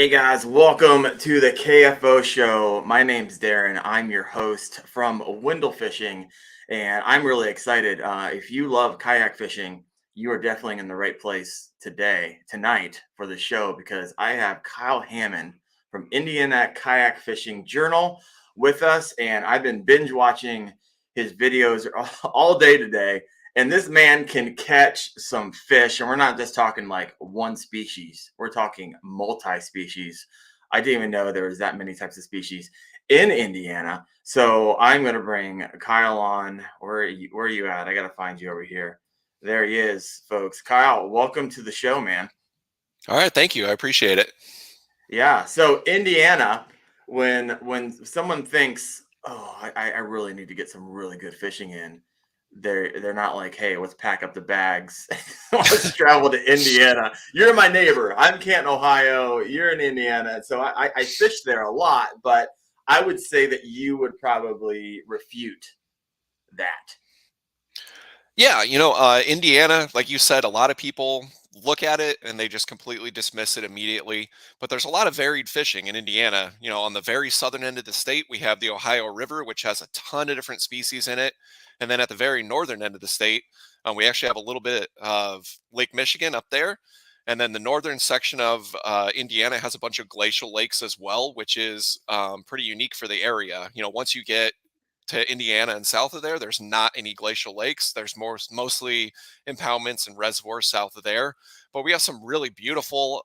Hey guys, welcome to the KFO show. My name's Darren. I'm your host from Wendell Fishing, and I'm really excited. If you love kayak fishing, you are definitely in the right place tonight for the show because I have Kyle Hammond from Indiana Kayak Fishing Journal with us, and I've been binge watching his videos all day today. And this man can catch some fish, and we're not just talking like one species. We're talking multi-species. I didn't even know there was that many types of species in Indiana. So I'm going to bring Kyle on. Where are you at? I got to find you over here. There he is, folks. Kyle, welcome to the show, man. All right, thank you. I appreciate it. Yeah. So Indiana, when someone thinks, oh, I really need to get some really good fishing in, they're not like, hey, let's pack up the bags, let's travel to Indiana. You're my neighbor. I'm Canton, Ohio. You're in Indiana, so I fish there a lot. But I would say that you would probably refute that. Yeah, Indiana, like you said, a lot of people look at it and they just completely dismiss it immediately. But there's a lot of varied fishing in Indiana. On the very southern end of the state, we have the Ohio River, which has a ton of different species in it. And then at the very northern end of the state, we actually have a little bit of Lake Michigan up there. And then the northern section of Indiana has a bunch of glacial lakes as well, which is pretty unique for the area. Once you get to Indiana and south of there, there's not any glacial lakes. There's mostly impoundments and reservoirs south of there. But we have some really beautiful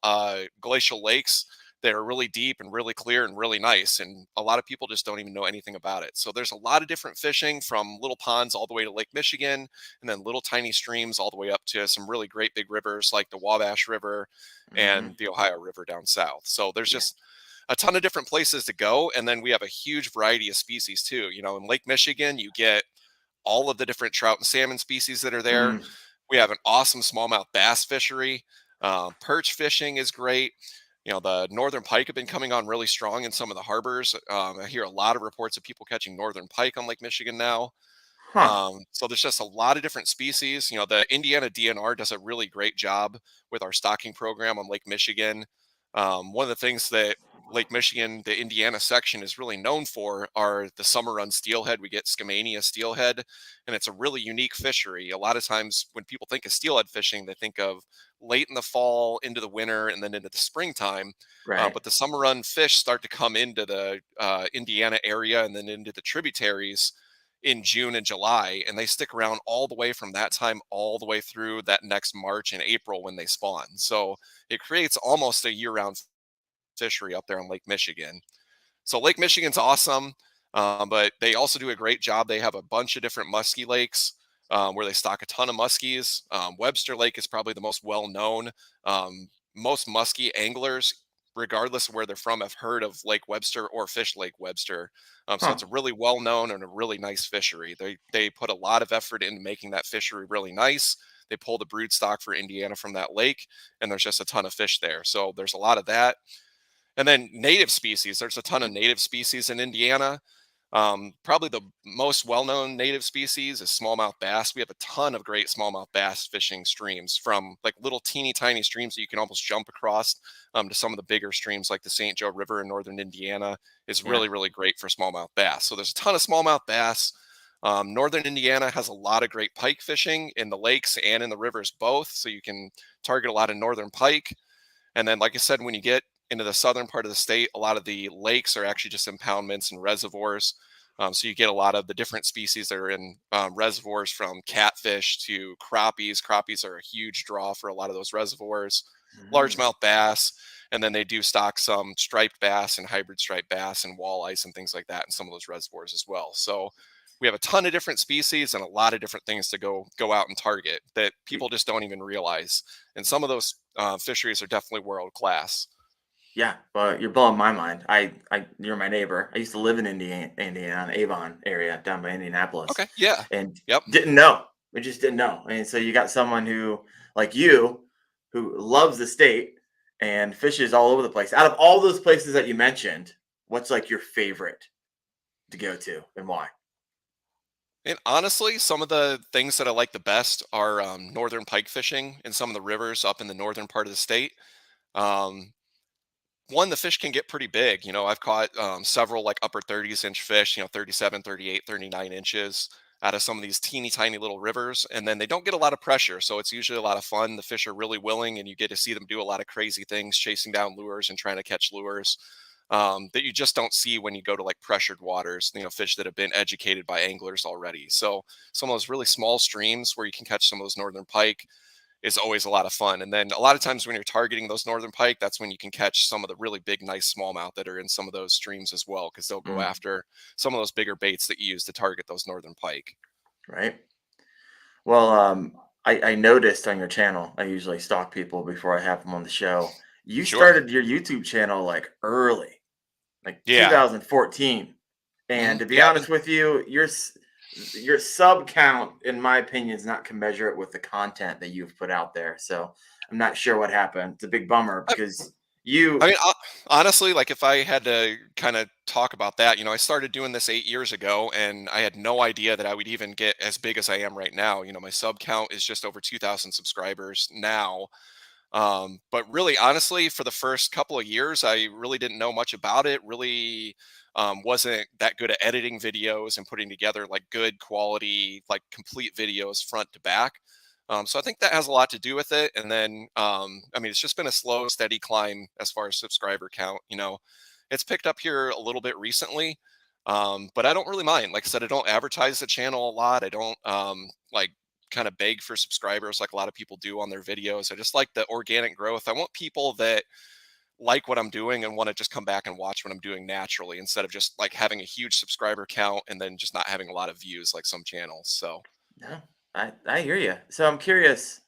glacial lakes that are really deep and really clear and really nice. And a lot of people just don't even know anything about it. So there's a lot of different fishing from little ponds all the way to Lake Michigan, and then little tiny streams all the way up to some really great big rivers like the Wabash River Mm-hmm. and the Ohio River down south. So there's Yeah. just a ton of different places to go. And then we have a huge variety of species too. In Lake Michigan, you get all of the different trout and salmon species that are there. Mm. We have an awesome smallmouth bass fishery. Perch fishing is great. The northern pike have been coming on really strong in some of the harbors. I hear a lot of reports of people catching northern pike on Lake Michigan now. Huh. So there's just a lot of different species. The Indiana DNR does a really great job with our stocking program on Lake Michigan. One of the things that Lake Michigan, the Indiana section, is really known for are the summer run steelhead. We get Skamania steelhead, and it's a really unique fishery. A lot of times when people think of steelhead fishing, they think of late in the fall, into the winter, and then into the springtime. Right. But the summer run fish start to come into the Indiana area and then into the tributaries in June and July, and they stick around all the way from that time all the way through that next March and April when they spawn. So it creates almost a year-round fishery up there on Lake Michigan. So Lake Michigan's awesome, but they also do a great job. They have a bunch of different muskie lakes where they stock a ton of muskies. Webster Lake is probably the most well-known. Most muskie anglers, regardless of where they're from, have heard of Lake Webster or Fish Lake Webster. So Huh. it's a really well-known and a really nice fishery. They put a lot of effort into making that fishery really nice. They pull the brood stock for Indiana from that lake, and there's just a ton of fish there. So there's a lot of that. And then native species, there's a ton of native species in Indiana. Probably the most well-known native species is smallmouth bass. We have a ton of great smallmouth bass fishing streams, from like little teeny tiny streams that you can almost jump across to some of the bigger streams like the St. Joe River in northern Indiana is Yeah. really, really great for smallmouth bass. So there's a ton of smallmouth bass. Northern Indiana has a lot of great pike fishing in the lakes and in the rivers both. So you can target a lot of northern pike. And then, like I said, when you get into the southern part of the state, a lot of the lakes are actually just impoundments and reservoirs. So you get a lot of the different species that are in reservoirs, from catfish to crappies. Crappies are a huge draw for a lot of those reservoirs. Mm. Largemouth bass, and then they do stock some striped bass and hybrid striped bass and walleyes and things like that in some of those reservoirs as well. So we have a ton of different species and a lot of different things to go out and target that people just don't even realize. And some of those fisheries are definitely world class. Yeah, but you're blowing my mind. You're my neighbor. I used to live in Indiana, Avon area, down by Indianapolis, Okay. Yeah. and Yep. didn't know. We just didn't know. And so you got someone who, like you, who loves the state and fishes all over the place. Out of all those places that you mentioned, what's like your favorite to go to and why? And honestly, some of the things that I like the best are northern pike fishing in some of the rivers up in the northern part of the state. Um, one, the fish can get pretty big. I've caught several like upper 30s inch fish, 37, 38, 39 inches out of some of these teeny tiny little rivers. And then they don't get a lot of pressure. So it's usually a lot of fun. The fish are really willing and you get to see them do a lot of crazy things, chasing down lures and trying to catch lures that you just don't see when you go to like pressured waters, fish that have been educated by anglers already. So some of those really small streams where you can catch some of those northern pike is always a lot of fun. And then a lot of times when you're targeting those northern pike, that's when you can catch some of the really big, nice smallmouth that are in some of those streams as well, because they'll go Mm, after some of those bigger baits that you use to target those northern pike. right. Well, I noticed on your channel, I usually stalk people before I have them on the show. You Sure. started your YouTube channel like early, like Yeah. 2014. And to be Yeah. honest with you, your sub count, in my opinion, is not commensurate with the content that you've put out there. So I'm not sure what happened. It's a big bummer I, because I you, mean, honestly, like if I had to kind of talk about that, I started doing this 8 years ago and I had no idea that I would even get as big as I am right now. My sub count is just over 2,000 subscribers now. But really, honestly, for the first couple of years, I really didn't know much about it. Really wasn't that good at editing videos and putting together like good quality, like complete videos front to back. So I think that has a lot to do with it. And then, I mean, it's just been a slow, steady climb as far as subscriber count. It's picked up here a little bit recently, but I don't really mind. Like I said, I don't advertise the channel a lot. I don't like kind of beg for subscribers like a lot of people do on their videos. I just like the organic growth. I want people that like what I'm doing and want to just come back and watch what I'm doing naturally instead of just like having a huge subscriber count and then just not having a lot of views like some channels. So no, I hear you. So I'm curious,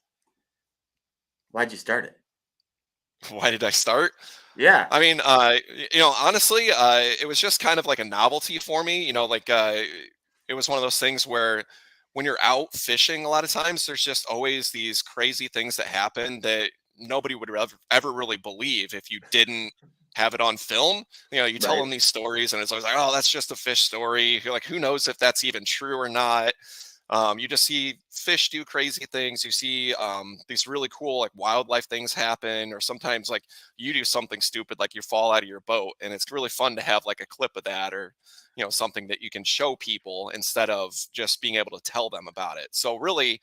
why'd you start it? why did I start? Yeah, I mean, honestly, it was just kind of like a novelty for me. Like it was one of those things where when you're out fishing, a lot of times there's just always these crazy things that happen that nobody would ever really believe if you didn't have it on film. You tell right, them these stories, and it's always like, oh, that's just a fish story. You're like, who knows if that's even true or not? You just see fish do crazy things. You see these really cool like wildlife things happen, or sometimes like you do something stupid, like you fall out of your boat, and it's really fun to have like a clip of that, or something that you can show people instead of just being able to tell them about it. So really,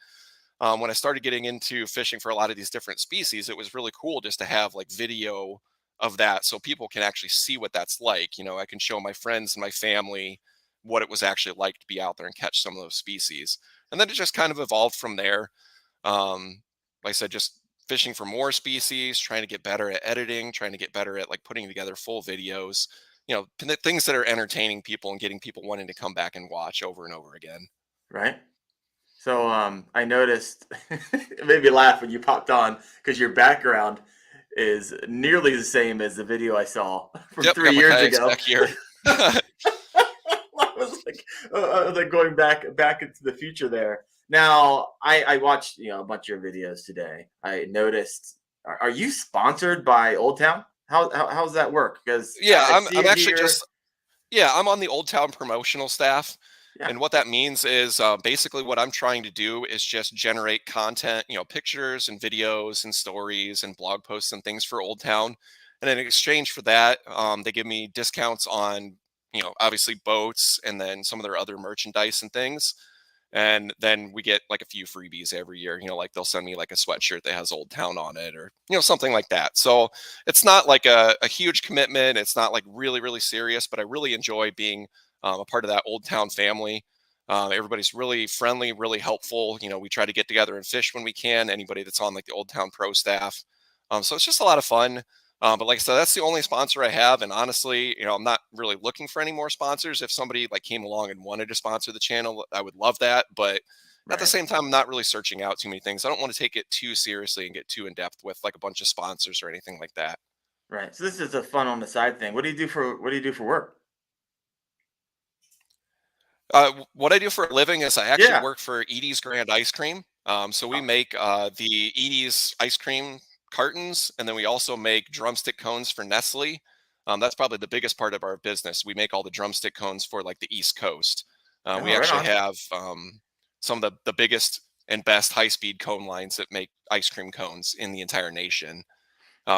when I started getting into fishing for a lot of these different species, it was really cool just to have like video of that so people can actually see what that's like. I can show my friends and my family what it was actually like to be out there and catch some of those species. And then it just kind of evolved from there. Like I said, just fishing for more species, trying to get better at editing, trying to get better at like putting together full videos, things that are entertaining people and getting people wanting to come back and watch over and over again. right. So I noticed it made me laugh when you popped on because your background is nearly the same as the video I saw from Yep, I three got my years kayaks ago. back here. I was like going back into the future there. Now I watched a bunch of your videos today. I noticed. Are you sponsored by Old Town? How's that work? Because Yeah, I see I'm it actually here. just yeah, I'm on the Old Town promotional staff. Yeah. And what that means is basically what I'm trying to do is just generate content, pictures and videos and stories and blog posts and things for Old Town. And in exchange for that, they give me discounts on, obviously boats and then some of their other merchandise and things. And then we get like a few freebies every year, like they'll send me like a sweatshirt that has Old Town on it or, something like that. So it's not like a huge commitment. It's not like really, really serious, but I really enjoy being a part of that Old Town family. Everybody's really friendly, really helpful. We try to get together and fish when we can. Anybody that's on like the Old Town Pro staff. So it's just a lot of fun. But like I said, that's the only sponsor I have. And honestly, I'm not really looking for any more sponsors. If somebody like came along and wanted to sponsor the channel, I would love that. But at the Right. same time, I'm not really searching out too many things. I don't want to take it too seriously and get too in depth with like a bunch of sponsors or anything like that. Right. So this is a fun on the side thing. What do you do for work? What I do for a living is I actually Yeah. work for Edie's Grand Ice Cream. So we Oh, make the Edie's ice cream cartons, and then we also make drumstick cones for Nestle. That's probably the biggest part of our business. We make all the drumstick cones for like the East Coast. We oh, right actually on. have some of the biggest and best high-speed cone lines that make ice cream cones in the entire nation.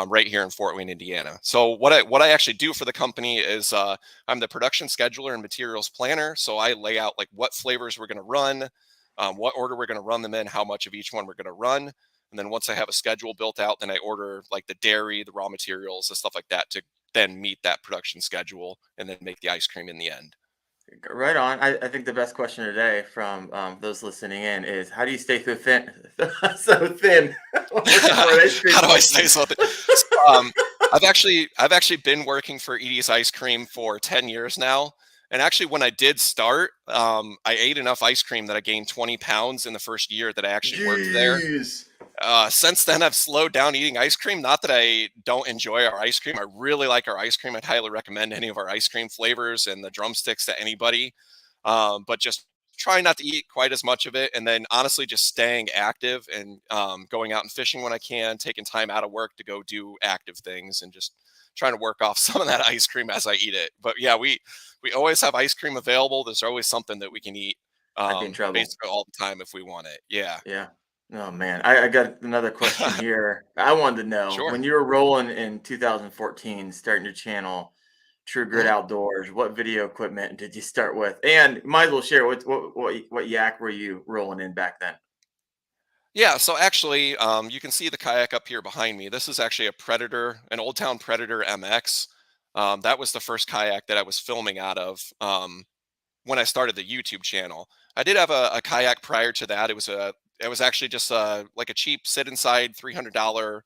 right here in Fort Wayne, Indiana. So what I actually do for the company is I'm the production scheduler and materials planner. So I lay out like what flavors we're going to run, what order we're going to run them in, how much of each one we're going to run. And then once I have a schedule built out, then I order like the dairy, the raw materials, the stuff like that to then meet that production schedule and then make the ice cream in the end. Right on. I think the best question today from those listening in is how do you stay so thin, so thin for an ice cream How do I say company? something? So, I've actually been working for Edie's Ice Cream for 10 years now. And actually, when I did start, I ate enough ice cream that I gained 20 pounds in the first year that I actually worked there. Jeez. Since then, I've slowed down eating ice cream. Not that I don't enjoy our ice cream. I really like our ice cream. I'd highly recommend any of our ice cream flavors and the drumsticks to anybody. But just trying not to eat quite as much of it. And then honestly, just staying active and going out and fishing when I can, taking time out of work to go do active things and just trying to work off some of that ice cream as I eat it. But yeah, we always have ice cream available. There's always something that we can eat I'd be in trouble. basically all the time if we want it. Yeah. Yeah. Oh man, I got another question here. I wanted to know Sure. when you were rolling in 2014, starting your channel, True Grit Mhm. Outdoors. What video equipment did you start with? And might as well share what yak were you rolling in back then? Yeah, so actually, you can see the kayak up here behind me. This is actually a Predator, an Old Town Predator MX. That was the first kayak that I was filming out of when I started the YouTube channel. I did have a kayak prior to that. It was actually just like a cheap sit inside $300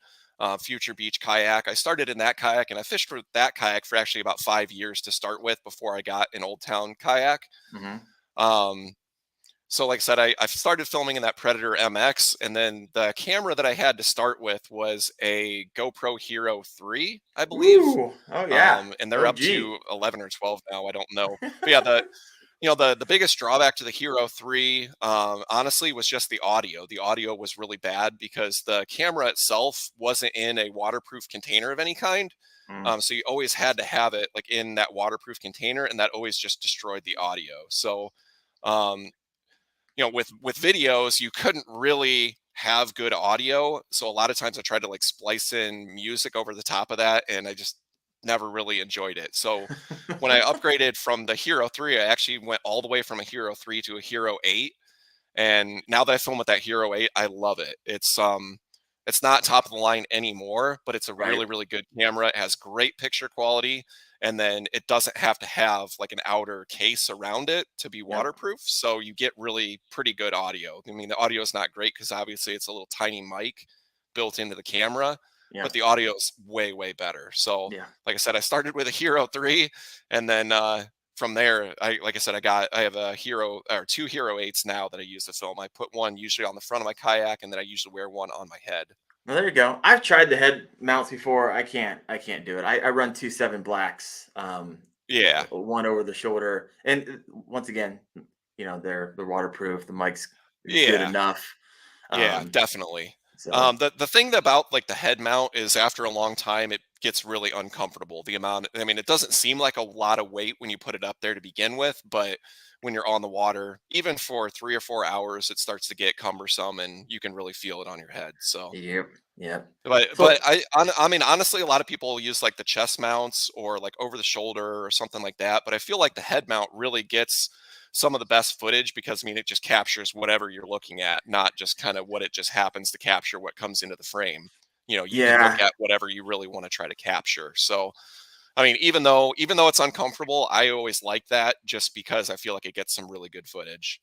Future Beach kayak. I started in that kayak and I fished for that kayak for actually about 5 years to start with before I got an Old Town kayak. Hmm. Um, so like I said, I started filming in that Predator MX, and then the camera that I had to start with was a GoPro Hero 3, I believe. Ooh, oh yeah, And they're up OG. to 11 or 12 now, I don't know. But yeah, the biggest drawback to the Hero 3, honestly, was just the audio. The audio was really bad because the camera itself wasn't in a waterproof container of any kind. Mm. So you always had to have it like in that waterproof container, and that always just destroyed the audio. So um, with videos you couldn't really have good audio, so a lot of times I tried to like splice in music over the top of that and I just never really enjoyed it. So when I upgraded from the Hero 3, I actually went all the way from a Hero 3 to a Hero 8, and now that I film with that Hero 8, I love it. It's not top of the line anymore, but it's a Right. really, really good camera. It has great picture quality, and then it doesn't have to have like an outer case around it to be Yep. waterproof. So you get really pretty good audio. I mean, the audio is not great because obviously it's a little tiny mic built into the camera, but Yep. the audio is way, way better. So, Yeah. like I said, I started with a Hero 3, and then from there, like I said, I have a Hero or two Hero 8s now that I use to film. I put one usually on the front of my kayak, and then I usually wear one on my head. Well, there you go. I've tried the head mounts before. I can't do it. I run 2.7 blacks, Yeah, one over the shoulder, and once again, they're waterproof. The mic's good yeah, enough. yeah, Um, definitely. so The thing about like the head mount is after a long time, it gets really uncomfortable. The amount, I mean, it doesn't seem like a lot of weight when you put it up there to begin with, but when you're on the water, even for 3 or 4 hours, it starts to get cumbersome, and you can really feel it on your head. So. yep, yep. But So I mean, honestly, a lot of people use like the chest mounts or like over the shoulder or something like that. But I feel like the head mount really gets some of the best footage because I mean, it just captures whatever you're looking at, not just kind of what it just happens to capture what comes into the frame. You can look yeah, at whatever you really want to try to capture. So, I mean, even though it's uncomfortable, I always like that just because I feel like it gets some really good footage.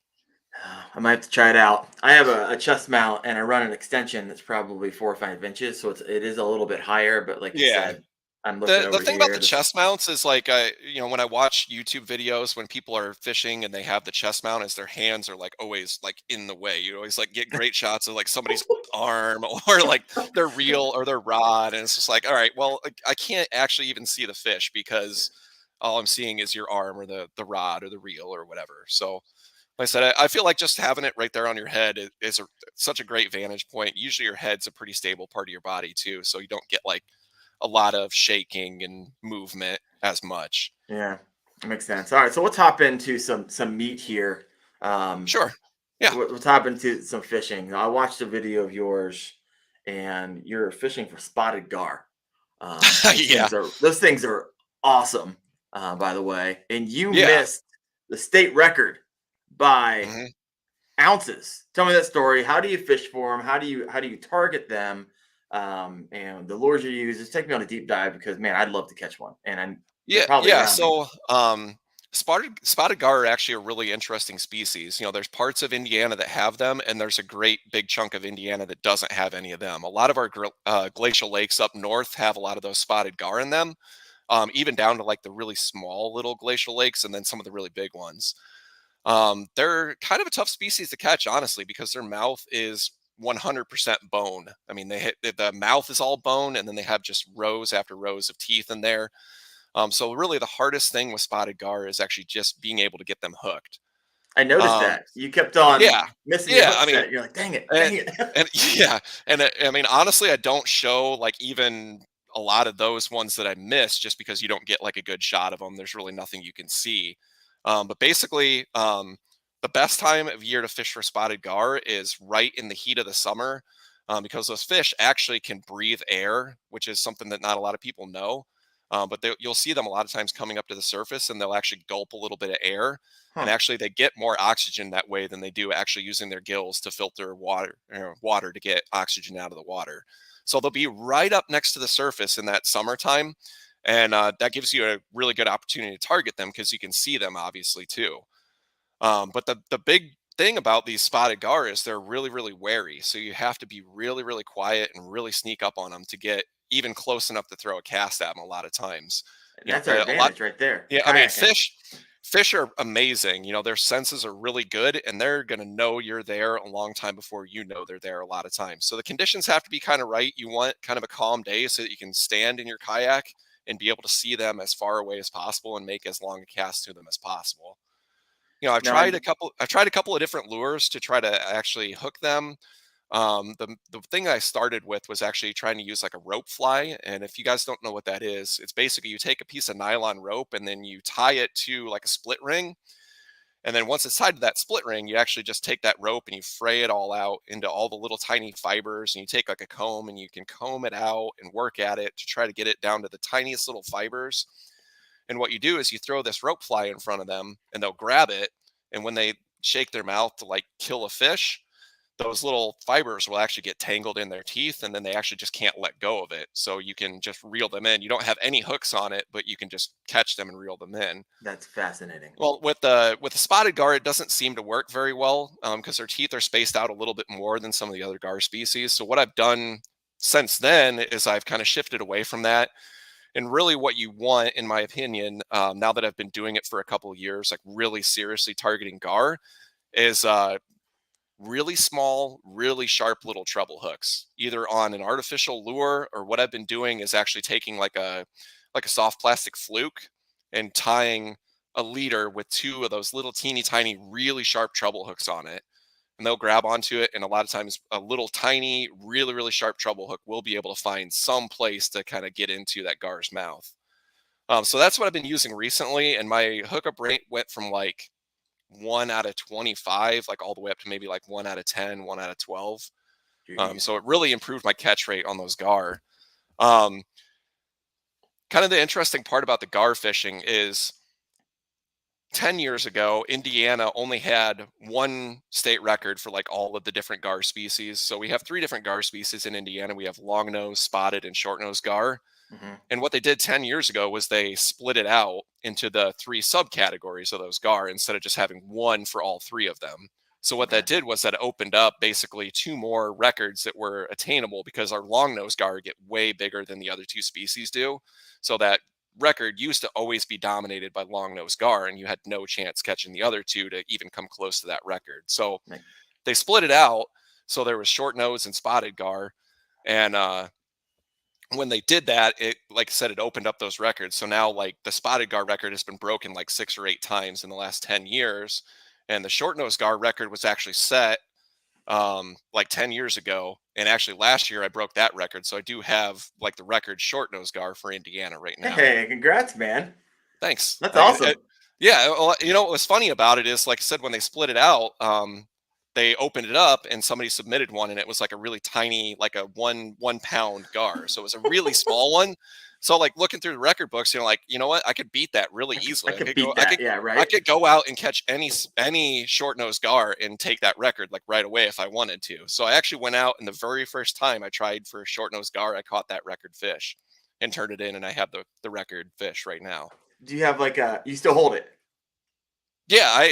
I might have to try it out. I have a chest mount, and I run an extension that's probably 4 or 5 inches, so it is a little bit higher. But like you Yeah, said, I'm looking The over thing about here. the This chest mounts is like when I watch YouTube videos when people are fishing and they have the chest mount is their hands are like always like in the way. You always like get great shots of like somebody's arm or like their reel or their rod, and it's just like, all right, well, like, I can't actually even see the fish because all I'm seeing is your arm or the rod or the reel or whatever. So like I said, I feel like just having it right there on your head is such a great vantage point. Usually your head's a pretty stable part of your body too, so you don't get like a lot of shaking and movement as much. Yeah, that makes sense. All right, so let's hop into some meat here. Um, Sure. Yeah. let's hop into some fishing. I watched a video of yours, and you're fishing for spotted gar. Yeah. Those things are awesome, by the way. And you Yeah. missed the state record by Mhm. ounces. Tell me that story. How do you fish for them? How do you target them? And the lures you use. Just take me on a deep dive because man, I'd love to catch one, they're Yeah, probably yeah. around me. So, spotted gar are actually a really interesting species. There's parts of Indiana that have them, and there's a great big chunk of Indiana that doesn't have any of them. A lot of our glacial lakes up north have a lot of those spotted gar in them, even down to like the really small little glacial lakes, and then some of the really big ones. They're kind of a tough species to catch, honestly, because their mouth is 100% bone. I mean, the mouth is all bone, and then they have just rows after rows of teeth in there. So really the hardest thing with spotted gar is actually just being able to get them hooked. I noticed Um, that you kept on yeah, missing your yeah. hook I mean, set. You're like, dang it, and, dang it. and yeah, and I mean, honestly, I don't show like even a lot of those ones that I miss just because you don't get like a good shot of them. There's really nothing you can see. But basically, the best time of year to fish for spotted gar is right in the heat of the summer, because those fish actually can breathe air, which is something that not a lot of people know. But you'll see them a lot of times coming up to the surface, and they'll actually gulp a little bit of air, and Huh. actually they get more oxygen that way than they do actually using their gills to filter water to get oxygen out of the water. So they'll be right up next to the surface in that summertime, and that gives you a really good opportunity to target them because you can see them obviously too. But the big thing about these spotted gar is they're really really wary, so you have to be really really quiet and really sneak up on them to get even close enough to throw a cast at them a lot of times. And that's our A lot. advantage right there. Yeah, I mean, Kayaking. fish are amazing. Their senses are really good, and they're going to know you're there a long time before you know they're there a lot of times. So the conditions have to be kind of right. You want kind of a calm day so that you can stand in your kayak and be able to see them as far away as possible and make as long a cast to them as possible. No, I I've tried a couple of different lures to try to actually hook them. The thing I started with was actually trying to use like a rope fly. And if you guys don't know what that is, it's basically you take a piece of nylon rope and then you tie it to like a split ring. And then once it's tied to that split ring, you actually just take that rope and you fray it all out into all the little tiny fibers. And you take like a comb and you can comb it out and work at it to try to get it down to the tiniest little fibers. And what you do is you throw this rope fly in front of them and they'll grab it. And when they shake their mouth to like kill a fish, those little fibers will actually get tangled in their teeth and then they actually just can't let go of it. So you can just reel them in. You don't have any hooks on it, but you can just catch them and reel them in. That's fascinating. Well, with the spotted gar, it doesn't seem to work very well because their teeth are spaced out a little bit more than some of the other gar species. So what I've done since then is I've kind of shifted away from that. And really, what you want, in my opinion, now that I've been doing it for a couple of years, like really seriously targeting gar, is really small, really sharp little treble hooks, either on an artificial lure, or what I've been doing is actually taking like a soft plastic fluke and tying a leader with two of those little teeny tiny, really sharp treble hooks on it. And they'll grab onto it. And a lot of times a little tiny, really, really sharp treble hook will be able to find some place to kind of get into that gar's mouth. So that's what I've been using recently. And my hookup rate went from like 1 out of 25, like all the way up to maybe like 1 out of 10, 1 out of 12. Jeez. So it really improved my catch rate on those gar. Um, Kind of the interesting part about the gar fishing is 10 years ago, Indiana only had one state record for like all of the different gar species. So we have three different gar species in Indiana. We have long nose, spotted, and short nose gar. Hmm. And what they did 10 years ago was they split it out into the three subcategories of those gar instead of just having one for all three of them. So what Okay. that did was that it opened up basically two more records that were attainable because our long nose gar get way bigger than the other two species do. So that record used to always be dominated by long nose gar, and you had no chance catching the other two to even come close to that record. So Like, they split it out. So there was short nose and spotted gar. And when they did that, it, like I said, it opened up those records. So now like the spotted gar record has been broken like 6 or 8 times in the last 10 years. And the short nose gar record was actually set like 10 years ago. And actually last year I broke that record. So I do have like the record short nose gar for Indiana right now. hey, congrats, man. Thanks. That's awesome. Yeah. Well, what was funny about it is, like I said, when they split it out, they opened it up and somebody submitted one, and it was like a really tiny, like a 1 pound gar. So it was a really small one. So like looking through the record books, like, you know what? I could beat that really I easily. could beat that. Yeah, I right. could go out and catch any short nosed gar and take that record like right away if I wanted to. So I actually went out, and the very first time I tried for a short nosed gar, I caught that record fish and turned it in, and I have the record fish right now. Do you have like a? You still hold it? Yeah,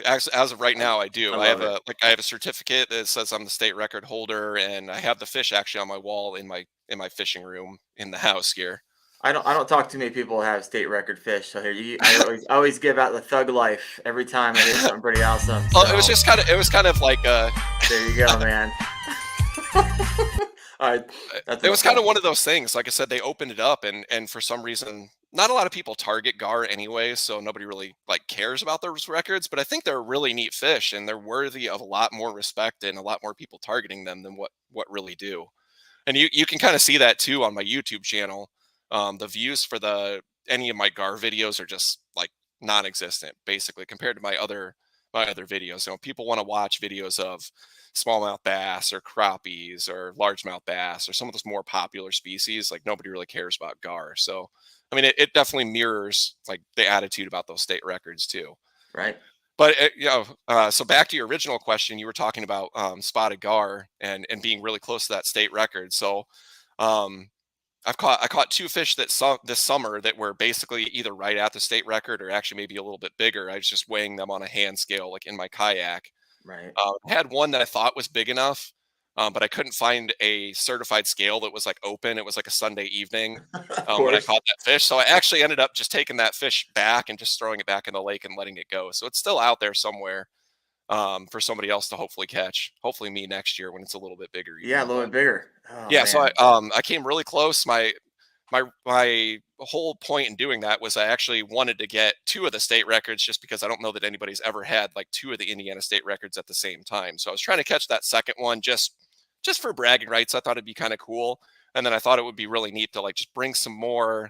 as of right I, now, I I do. love it. I have a certificate that says I'm the state record holder, and I have the fish actually on my wall in my fishing room in the house here. I don't talk to many people who have state record fish. So here I always give out the thug life every time I hear something pretty awesome. Well, So it was kind of like there you go, man. All right, that's it was enough kind of talking. one of those things. Like I said, they opened it up, and for some reason, not a lot of people target gar anyway, so nobody really like cares about those records. But I think they're a really neat fish, and they're worthy of a lot more respect and a lot more people targeting them than what really do. And you can kind of see that too on my YouTube channel. The views for the any of my gar videos are just like non-existent, basically, compared to my other videos. People want to watch videos of smallmouth bass or crappies or largemouth bass or some of those more popular species. Like nobody really cares about gar. So I mean, it definitely mirrors like the attitude about those state records too. Right. But so back to your original question, you were talking about spotted gar and being really close to that state record. So um, I caught two fish this summer that were basically either right at the state record or actually maybe a little bit bigger. I was just weighing them on a hand scale, like in my kayak. Right. I had one that I thought was big enough, but I couldn't find a certified scale that was like open. It was like a Sunday evening Of when I course. caught that fish. So I actually ended up just taking that fish back and just throwing it back in the lake and letting it go. So it's still out there somewhere for somebody else to hopefully catch. Hopefully me next year when it's a little bit bigger Yeah, a even. little But bit bigger. Oh yeah, so man. I came really close. My whole point in doing that was I actually wanted to get two of the state records just because I don't know that anybody's ever had like two of the Indiana state records at the same time. So I was trying to catch that second one just for bragging rights. I thought it'd be kind of cool. And then I thought it would be really neat to like just bring some more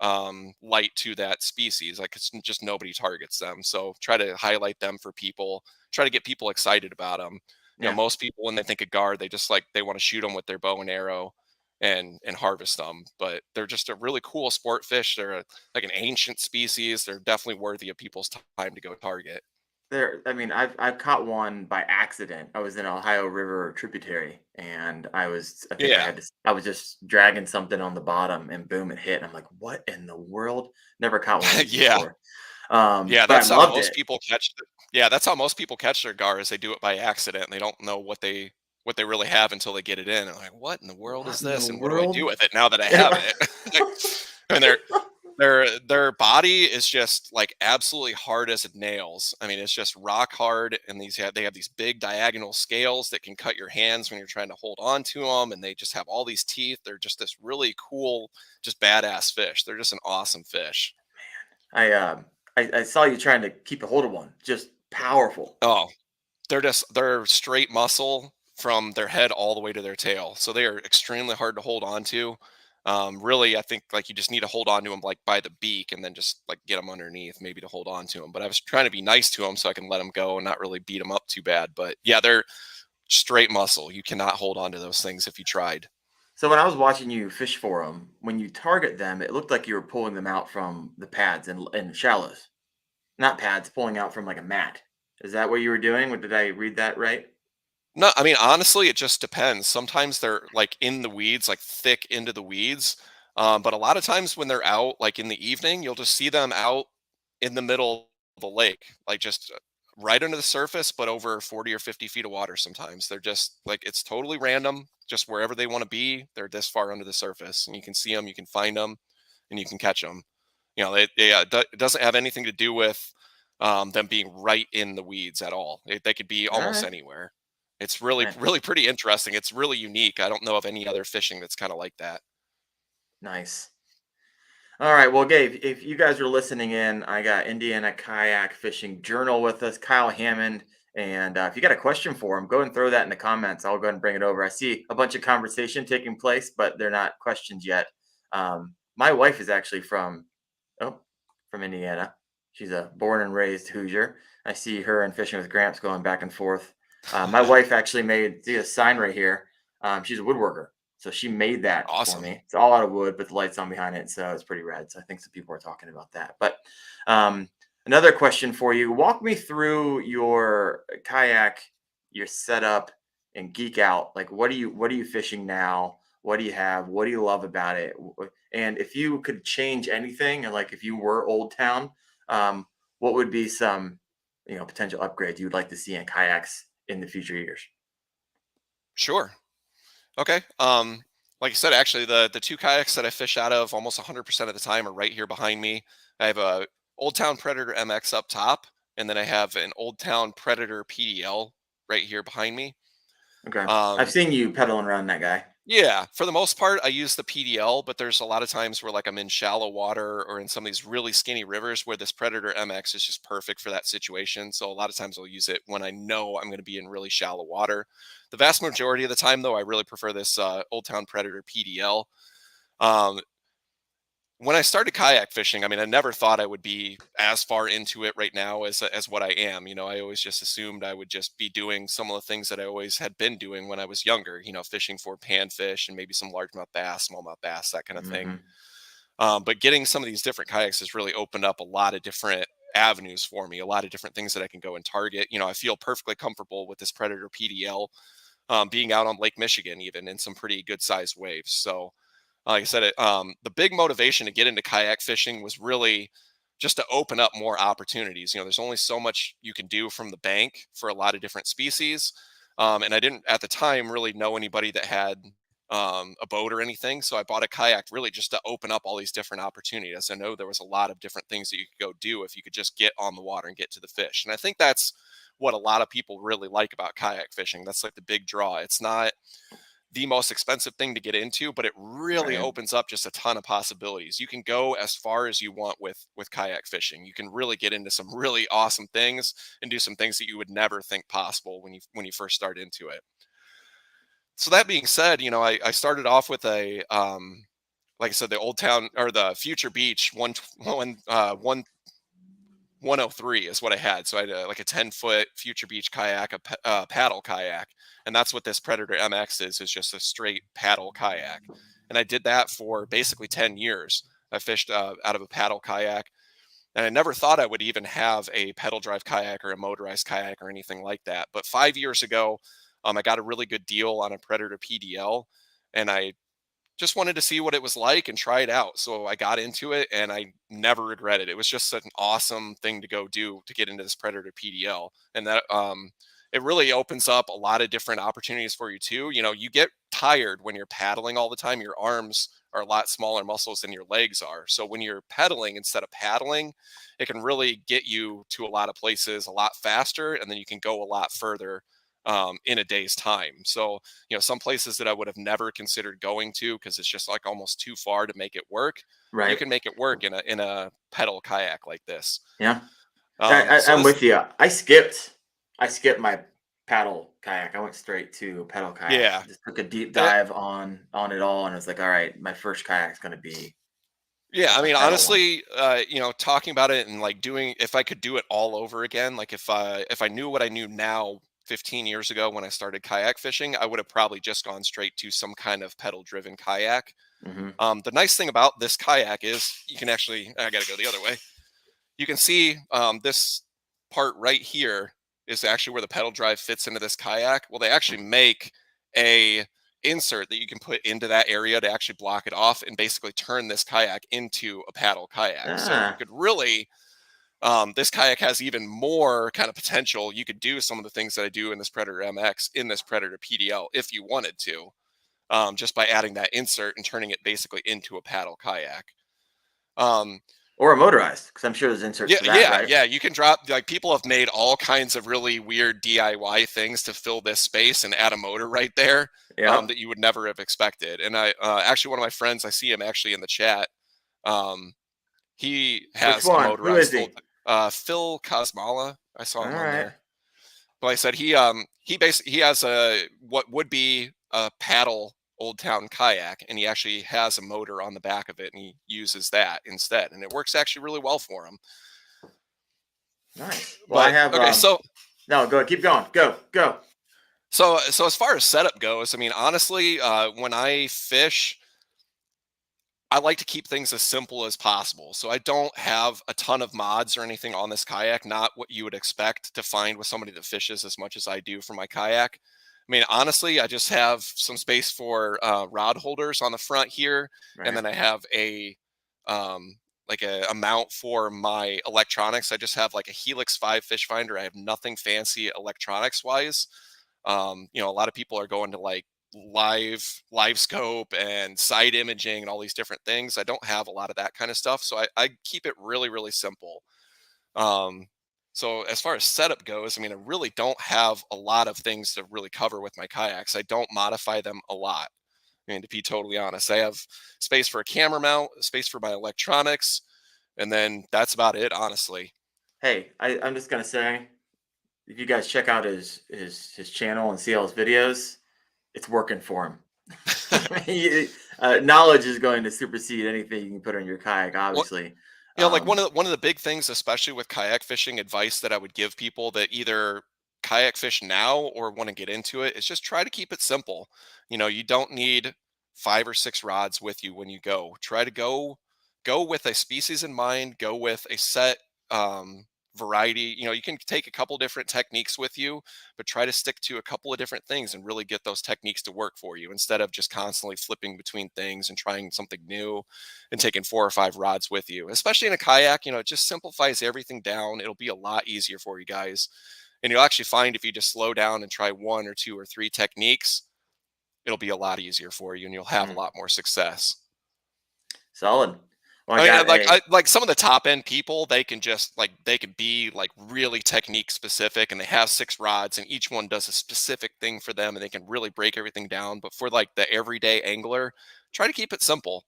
light to that species. Like it's just nobody targets them. So try to highlight them for people, try to get people excited about them. Yeah. Most people when they think of gar, they just like they want to shoot them with their bow and arrow and harvest them. But they're just a really cool sport fish. They're like an ancient species. They're definitely worthy of people's time to go target. I mean, I've caught one by accident. I was in Ohio River tributary, and I think Yeah. I was just dragging something on the bottom, and boom, it hit. I'm like, what in the world? Never caught one of these Yeah. before. Yeah, But I that's how loved most it. people catch yeah, that's how most people catch their gar is they do it by accident and they don't know what they really have until they get it in. And like, what in the world is What in the this? And what do I do world? with it now that I Yeah, have right. it? And their body is just like absolutely hard as nails. I mean, it's just rock hard, and they have these big diagonal scales that can cut your hands when you're trying to hold on to them, and they just have all these teeth. They're just this really cool, just badass fish. They're just an awesome fish. I I saw you trying to keep a hold of one. Just powerful. Oh, they're straight muscle from their head all the way to their tail. So they are extremely hard to hold on to. Really, I think like you just need to hold on to them like by the beak and then just like get them underneath maybe to hold on to them. But I was trying to be nice to them so I can let them go and not really beat them up too bad. But yeah, they're straight muscle. You cannot hold on to those things if you tried. So when I was watching you fish for them, when you target them, it looked like you were pulling them out from the pads and shallows, not pads, pulling out from like a mat. Is that what you were doing? Or did I read that right? No, I mean, honestly, it just depends. Sometimes they're like in the weeds, like thick into the weeds. But a lot of times when they're out, like in the evening, you'll just see them out in the middle of the lake, like just right under the surface, but over 40 or 50 feet of water sometimes. They're just like, it's totally random, just wherever they want to be. They're this far under the surface, and you can see them, you can find them, and you can catch them. It doesn't have anything to do with them being right in the weeds at all. They could be All almost right. anywhere. It's really, Nice. really pretty interesting. It's really unique. I don't know of any other fishing that's kind of like that. Nice. All right. Well, Gabe, if you guys are listening in, I got Indiana Kayak Fishing Journal with us, Kyle Hammond. And if you got a question for him, go and throw that in the comments. I'll go ahead and bring it over. I see a bunch of conversation taking place, but they're not questions yet. My wife is actually oh, from Indiana. She's a born and raised Hoosier. I see her and Fishing with Gramps going back and forth. My wife actually made, see a sign right here. She's a woodworker, so she made that for Awesome. me. It's all out of wood, but the light's on behind it, so it's pretty rad. So I think some people are talking about that. But um, another question for you: walk me through your kayak, your setup, and geek out. Like, what are you fishing now? What do you have? What do you love about it? And if you could change anything, and like if you were Old Town, what would be some potential upgrades you would like to see in kayaks in the future years? Sure. Okay. Like I said, actually, the two kayaks that I fish out of almost 100% of the time are right here behind me. I have a Old Town Predator MX up top, and then I have an Old Town Predator PDL right here behind me. Okay. I've Um, seen you pedaling around that guy. Yeah, for the most part, I use the PDL, but there's a lot of times where like I'm in shallow water or in some of these really skinny rivers where this Predator MX is just perfect for that situation. So a lot of times I'll use it when I know I'm going to be in really shallow water. The vast majority of the time, though, I really prefer this Old Town Predator PDL. Um, when I started kayak fishing, I mean, I never thought I would be as far into it right now as what I am. I always just assumed I would just be doing some of the things that I always had been doing when I was younger. Fishing for panfish and maybe some largemouth bass, smallmouth bass, that kind of thing. Hmm. But getting some of these different kayaks has really opened up a lot of different avenues for me, a lot of different things that I can go and target. I feel perfectly comfortable with this Predator PDL, being out on Lake Michigan, even in some pretty good sized waves. So like I said, the big motivation to get into kayak fishing was really just to open up more opportunities. There's only so much you can do from the bank for a lot of different species. And I didn't at the time really know anybody that had a boat or anything. So I bought a kayak really just to open up all these different opportunities. I know there was a lot of different things that you could go do if you could just get on the water and get to the fish. And I think that's what a lot of people really like about kayak fishing. That's like the big draw. It's not the most expensive thing to get into, but it really Right. opens up just a ton of possibilities. You can go as far as you want with kayak fishing. You can really get into some really awesome things and do some things that you would never think possible when you first start into it. So that being said, I started off with a like I said, the Old Town or the Future Beach 103 is what I had. So I had like a 10-foot Future Beach kayak, a paddle kayak, and that's what this Predator MX is just a straight paddle kayak. And I did that for basically 10 years. I fished out of a paddle kayak, and I never thought I would even have a pedal drive kayak or a motorized kayak or anything like that. But 5 years ago, I got a really good deal on a Predator PDL, and I just wanted to see what it was like and try it out. So I got into it and I never regretted it. It was just such an awesome thing to go do to get into this Predator PDL. And that it really opens up a lot of different opportunities for you too. You get tired when you're paddling all the time. Your arms are a lot smaller muscles than your legs are. So when you're pedaling instead of paddling, it can really get you to a lot of places a lot faster, and then you can go a lot further in a day's time. So some places that I would have never considered going to because it's just like almost too far to make it work, you Right. can make it work in a pedal kayak like this. Yeah. So I'm this, with you. I skipped my paddle kayak. I went straight to pedal kayak. yeah, Just took a deep and dive on it all, and I was like, all right, my first kayak's gonna be yeah. I a mean, pedal one. honestly, talking about it and like doing, if I could do it all over again, like if I knew what I knew now 15 years ago when I started kayak fishing, I would have probably just gone straight to some kind of pedal driven kayak. Hmm. The nice thing about this kayak is you can actually, I got to go the other way. You can see this part right here is actually where the pedal drive fits into this kayak. Well, they actually make a insert that you can put into that area to actually block it off and basically turn this kayak into a paddle kayak. So you Ah, could really, this kayak has even more kind of potential. You could do some of the things that I do in this Predator MX in this Predator PDL if you wanted to, just by adding that insert and turning it basically into a paddle kayak. Um, or a motorized, because I'm sure there's inserts Yeah, for that, yeah, right? yeah. You can drop, like, people have made all kinds of really weird DIY things to fill this space and add a motor right there, Yep. that you would never have expected. And I actually, one of my friends, I see him actually in the chat. Um, he Which has a one? Who is motorized old he? Phil Cosmala. I saw All him on right. there. But like I said, he basically he has a what would be a paddle Old Town kayak, and he actually has a motor on the back of it, and he uses that instead, and it works actually really well for him. Nice. Well, I But have okay, so no, go keep going. Go. So as far as setup goes, I mean, honestly, when I fish, I like to keep things as simple as possible. So I don't have a ton of mods or anything on this kayak, not what you would expect to find with somebody that fishes as much as I do for my kayak. I mean, honestly, I just have some space for rod holders on the front here, and Right. then I have um, a mount for my electronics. I just have like a Helix 5 fish finder. I have nothing fancy electronics wise. A lot of people are going to like live scope and side imaging and all these different things. I don't have a lot of that kind of stuff, so I keep it really really simple. um so as far as setup goes, I mean, I really don't have a lot of things to really cover with my kayaks. I don't modify them a lot. I mean, to be totally honest, I have space for a camera mount, space for my electronics, and then that's about it, honestly. Hey, I'm just gonna say, if you guys check out his channel and see all his videos, it's working for him. Knowledge is going to supersede anything you can put on your kayak, What obviously. like Um, one of the big things, especially with kayak fishing, advice that I would give people that either kayak fish now or want to get into it, is just try to keep it simple. You don't need 5 or 6 rods with you when you go. Try to go with a species in mind. Go with a set variety. You can take a couple different techniques with you, but try to stick to a couple of different things and really get those techniques to work for you instead of just constantly flipping between things and trying something new and taking 4 or 5 rods with you. Especially in a kayak, it just simplifies everything down. It'll be a lot easier for you guys. And you'll actually find if you just slow down and try 1 or 2 or 3 techniques, it'll be a lot easier for you and you'll have a mm, lot more success. solid. Well, I I mean, got a like some of the top end people, they can be like really technique specific, and they have 6 rods, and each one does a specific thing for them, and they can really break everything down. But for like the everyday angler, try to keep it simple.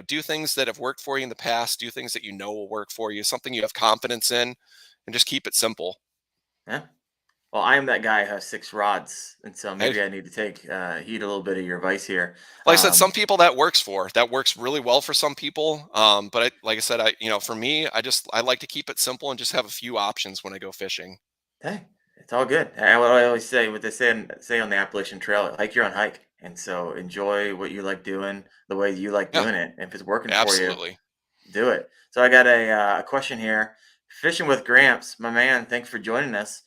Do things that have worked for you in the past. Do things that you know will work for you. Something you have confidence in, and just keep it simple. yeah. Well, I am that guy who has 6 rods, and so Hey, maybe I need to take heed a little bit of your advice here. like I said, some Um, people that works really well for some people. But like I said, for me, I like to keep it simple and just have a few options when I go fishing. Hey, it's all good. What I always say, what they say on the Appalachian Trail, hike your own hike. And so enjoy what you like doing the way you like Yeah, doing it. If it's working for you, absolutely. do it. So I got a question here. Fishing with Gramps, my man, thanks for joining us.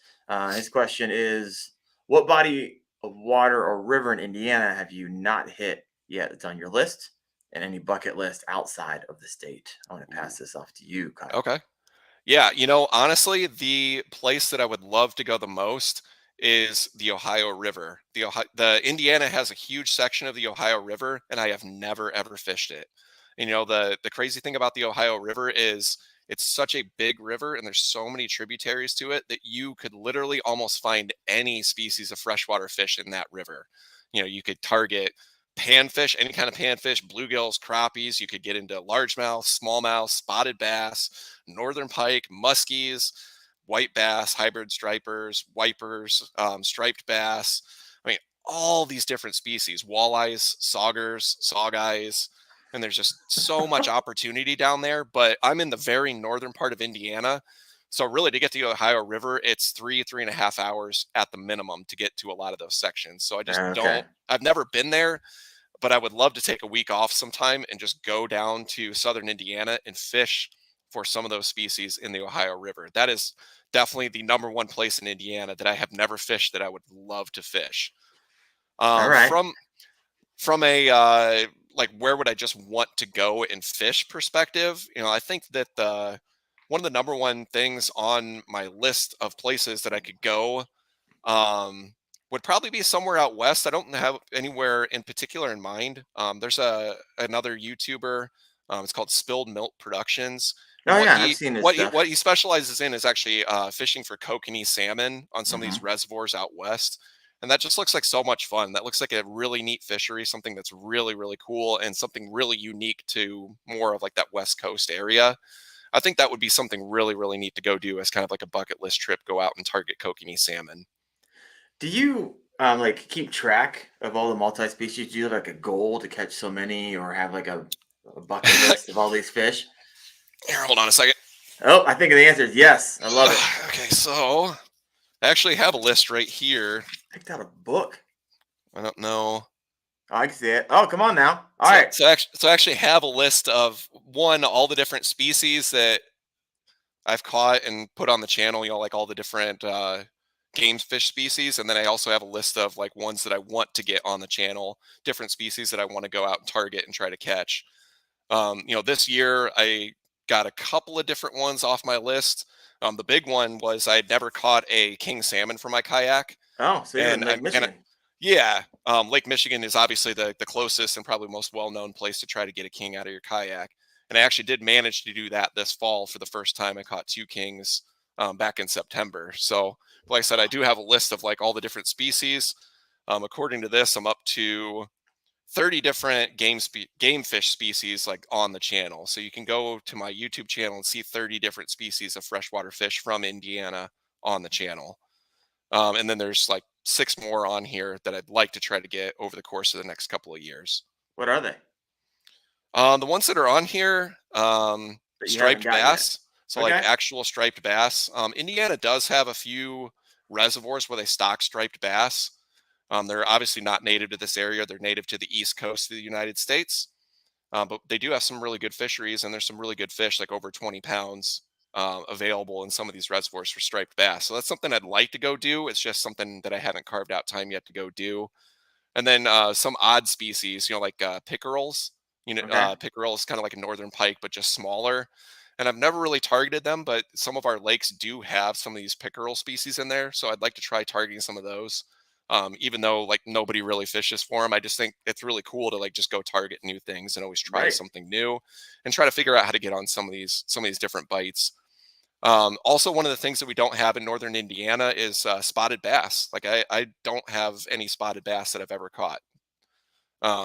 His question is, what body of water or river in Indiana have you not hit yet that's on your list? And any bucket list outside of the state? I want to pass this off to you, Kyle. Okay. Yeah, honestly, the place that I would love to go the most is the Ohio River. The Indiana has a huge section of the Ohio River, and I have never ever fished it. And, the crazy thing about the Ohio River is it's such a big river, and there's so many tributaries to it that you could literally almost find any species of freshwater fish in that river. You could target panfish, any kind of panfish, bluegills, crappies. You could get into largemouth, smallmouth, spotted bass, northern pike, muskies, white bass, hybrid stripers, wipers, striped bass. I mean, all these different species, walleyes, saugers, saugeyes, and there's just so much opportunity down there. But I'm in the very northern part of Indiana. So really to get to the Ohio River, it's 3.5 hours at the minimum to get to a lot of those sections. So Okay. I've never been there, but I would love to take a week off sometime and just go down to southern Indiana and fish for some of those species in the Ohio River. That is definitely the number one place in Indiana that I have never fished that I would love to fish. All Um, right. from from a like where would I just want to go and fish perspective, I think that the one of the number one things on my list of places that I could go um, would probably be somewhere out west. I don't have anywhere in particular in mind. There's another YouTuber. It's called Spilled Milk Productions, and Oh yeah, I've seen his what stuff. he specializes in is actually fishing for kokanee salmon on some of these Hmm. reservoirs out west. And that just looks like so much fun. That looks like a really neat fishery, something that's really, really cool, and something really unique to more of like that West Coast area. I think that would be something really, really neat to go do as kind of like a bucket list trip. Go out and target kokanee salmon. Do you like keep track of all the multi-species? Do you have like a goal to catch so many, or have like a bucket list of all these fish? Here, hold on a second. Oh, I think the answer is yes. I love it. Okay, so I actually have a list right here. Picked out a book. I don't know. Oh, I can see it. Oh, come on now. All So right. I actually have a list of all the different species that I've caught and put on the channel. You know, like all the different game fish species, and then I also have a list of like ones that I want to get on the channel, different species that I want to go out and target and try to catch. You know, this year I got a couple of different ones off my list. The big one was I had never caught a king salmon for my kayak, Oh, so you're in and Lake Michigan. yeah, Lake Michigan is obviously the closest and probably most well known place to try to get a king out of your kayak. And I actually did manage to do that this fall for the first time. I caught two kings back in September. So, like I said, I do have a list of like all the different species. According to this, I'm up to 30 different game fish species like on the channel. So you can go to my YouTube channel and see 30 different species of freshwater fish from Indiana on the channel. And then there's like six more on here that I'd like to try to get over the course of the next couple of years. What are they The ones that are on here, that you haven't striped got yet? bass. So like Okay. actual striped bass. Indiana does have a few reservoirs where they stock striped bass. They're obviously not native to this area. They're native to the East Coast of the United States. But they do have some really good fisheries, and there's some really good fish, like over 20 pounds, available in some of these reservoirs for striped bass. So that's something I'd like to go do. It's just something that I haven't carved out time yet to go do. And then some odd species, you know, like pickerels. You know, Okay. pickerel is kind of like a northern pike, but just smaller. And I've never really targeted them, but some of our lakes do have some of these pickerel species in there. So I'd like to try targeting some of those. Even though like nobody really fishes for them, I just think it's really cool to like just go target new things and always try Right. something new and try to figure out how to get on some of these different bites. Also, one of the things that we don't have in northern Indiana is spotted bass. Like I don't have any spotted bass that I've ever caught.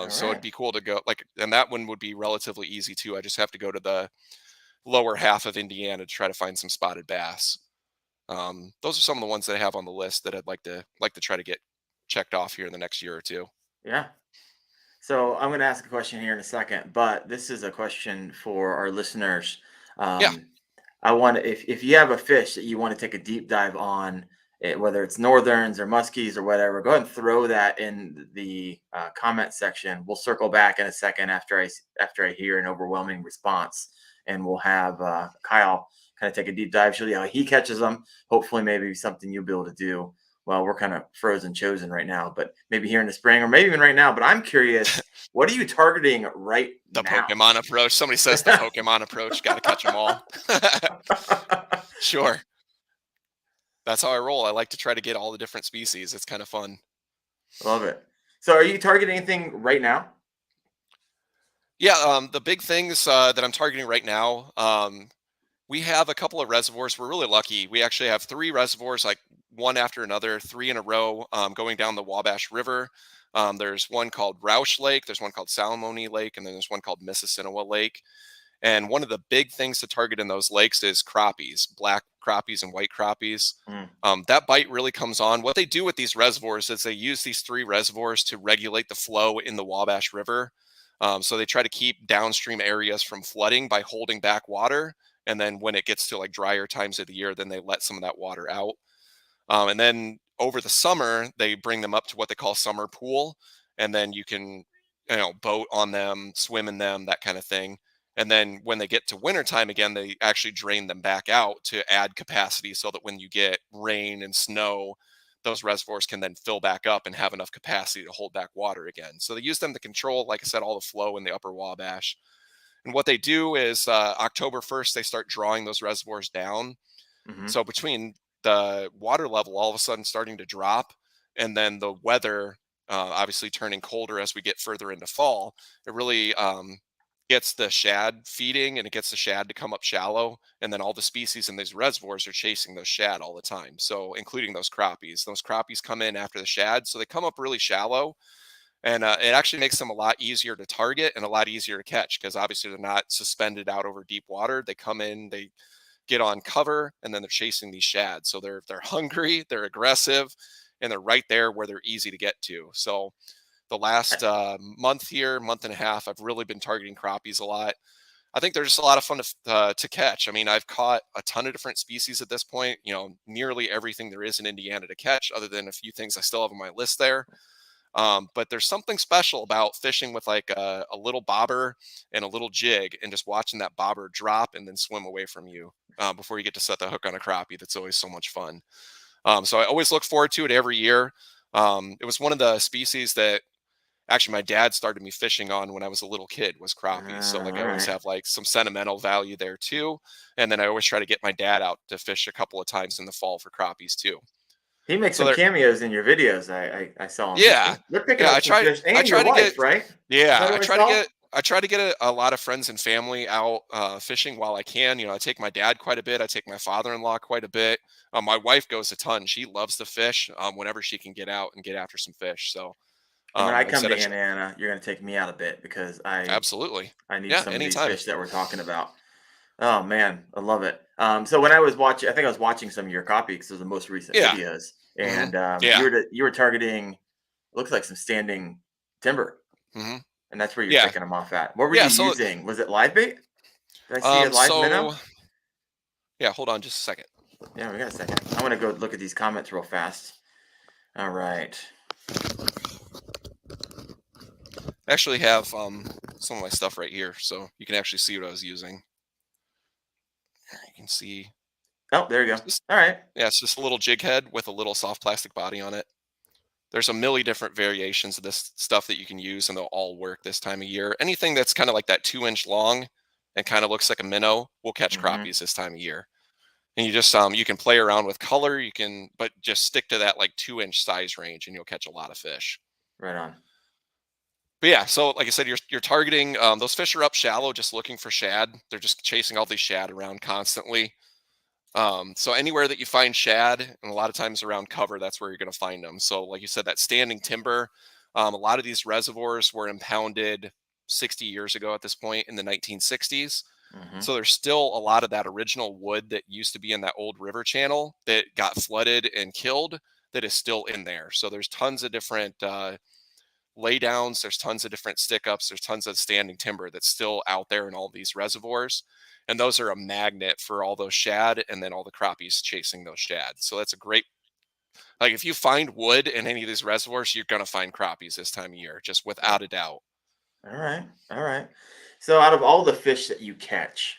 All So it'd right. be cool to go like, and that one would be relatively easy too. I just have to go to the lower half of Indiana to try to find some spotted bass. Those are some of the ones that I have on the list that I'd like to try to get checked off here in the next year or two. Yeah. So I'm going to ask a question here in a second, but this is a question for our listeners. Yeah. Um, I want to, if you have a fish that you want to take a deep dive on, whether it's northerns or muskies or whatever, go ahead and throw that in the comment section. We'll circle back in a second after I hear an overwhelming response, and we'll have Kyle kind of take a deep dive, show you how he catches them. Hopefully, maybe something you'll be able to do. Well, we're kind of frozen chosen right now, but maybe here in the spring or maybe even right now. But I'm curious, what are you targeting right The now? Pokemon approach. Somebody says the Pokemon approach. Got to catch them all. Sure. That's how I roll. I like to try to get all the different species. It's kind of fun. Love it. So, are you targeting anything right now? Yeah. The big things that I'm targeting right now, we have a couple of reservoirs. We're really lucky. We actually have three reservoirs, like one after another, three in a row, going down the Wabash River. There's one called Roush Lake, there's one called Salamone Lake, and then there's one called Mississinawa Lake. And one of the big things to target in those lakes is crappies, black crappies and white crappies. Mm, That bite really comes on. What they do with these reservoirs is they use these three reservoirs to regulate the flow in the Wabash River. So they try to keep downstream areas from flooding by holding back water. And then when it gets to like drier times of the year, then they let some of that water out. And then over the summer, they bring them up to what they call summer pool. And then you can, you know, boat on them, swim in them, that kind of thing. And then when they get to wintertime again, they actually drain them back out to add capacity so that when you get rain and snow, those reservoirs can then fill back up and have enough capacity to hold back water again. So they use them to control, like I said, all the flow in the upper Wabash. And what they do is October 1st, they start drawing those reservoirs down. hmm So between the water level all of a sudden starting to drop and then the weather obviously turning colder as we get further into fall, it really gets the shad feeding and it gets the shad to come up shallow. And then all the species in these reservoirs are chasing those shad all the time. So including those crappies. Those crappies come in after the shad. So they come up really shallow. And it actually makes them a lot easier to target and a lot easier to catch because obviously they're not suspended out over deep water. They come in, they get on cover, and then they're chasing these shad. So they're hungry, they're aggressive, and they're right there where they're easy to get to. So the last month here, month and a half, I've really been targeting crappies a lot. I think they're just a lot of fun to catch. I mean, I've caught a ton of different species at this point. You know, nearly everything there is in Indiana to catch, other than a few things I still have on my list there. But there's something special about fishing with like a little bobber and a little jig, and just watching that bobber drop and then swim away from you before you get to set the hook on a crappie. That's always so much fun. So I always look forward to it every year. It was one of the species that actually my dad started me fishing on when I was a little kid, was crappies. So like I All always right. have like some sentimental value there too. And then I always try to get my dad out to fish a couple of times in the fall for crappies too. He makes So some there, cameos in your videos. I saw him. yeah, They're picking yeah. up some fish, I and your try to get, wife, right? Is yeah, that what I saw? I try to get a lot of friends and family out fishing while I can. You know, I take my dad quite a bit. I take my father-in-law quite a bit. My wife goes a ton. She loves to fish whenever she can get out and get after some fish. So, And when I like I come said, to Indiana, you're gonna take me out a bit because absolutely, I need yeah, some of these anytime. fish that we're talking about. Oh man, I love it. So when I was watching, I think I was watching some of your copy because of the most recent Yeah. videos, hmm and Yeah. you were targeting looks like some standing timber, hmm and that's where you're Yeah. picking them off at. What were Yeah. you So, using? Was it live bait? Did I see a live minnow? so yeah, hold on just a second. Yeah, we got a second. I want to go look at these comments real fast. All right. I actually have some of my stuff right here, so you can actually see what I was using. You can see Oh, there you go. just, All right. yeah, it's just a little jig head with a little soft plastic body on it. There's a milli different variations of this stuff that you can use, and they'll all work this time of year. Anything that's kind of like that 2 inch long and kind of looks like a minnow will catch Mm-hmm. crappies this time of year. And you just you can play around with color, but just stick to that like 2 inch size range, and you'll catch a lot of fish. Right on. But yeah, so like I said, you're targeting those fish are up shallow, just looking for shad. They're just chasing all these shad around constantly. So anywhere that you find shad, and a lot of times around cover, that's where you're going to find them. So like you said, that standing timber, a lot of these reservoirs were impounded 60 years ago at this point in the 1960s. Mm-hmm. So there's still a lot of that original wood that used to be in that old river channel that got flooded and killed that is still in there. So there's tons of different laydowns, there's tons of different stick ups, there's tons of standing timber that's still out there in all these reservoirs. And those are a magnet for all those shad and then all the crappies chasing those shad. So that's a great, like if you find wood in any of these reservoirs, you're going to find crappies this time of year, just without a doubt. All right. All right. So out of all the fish that you catch,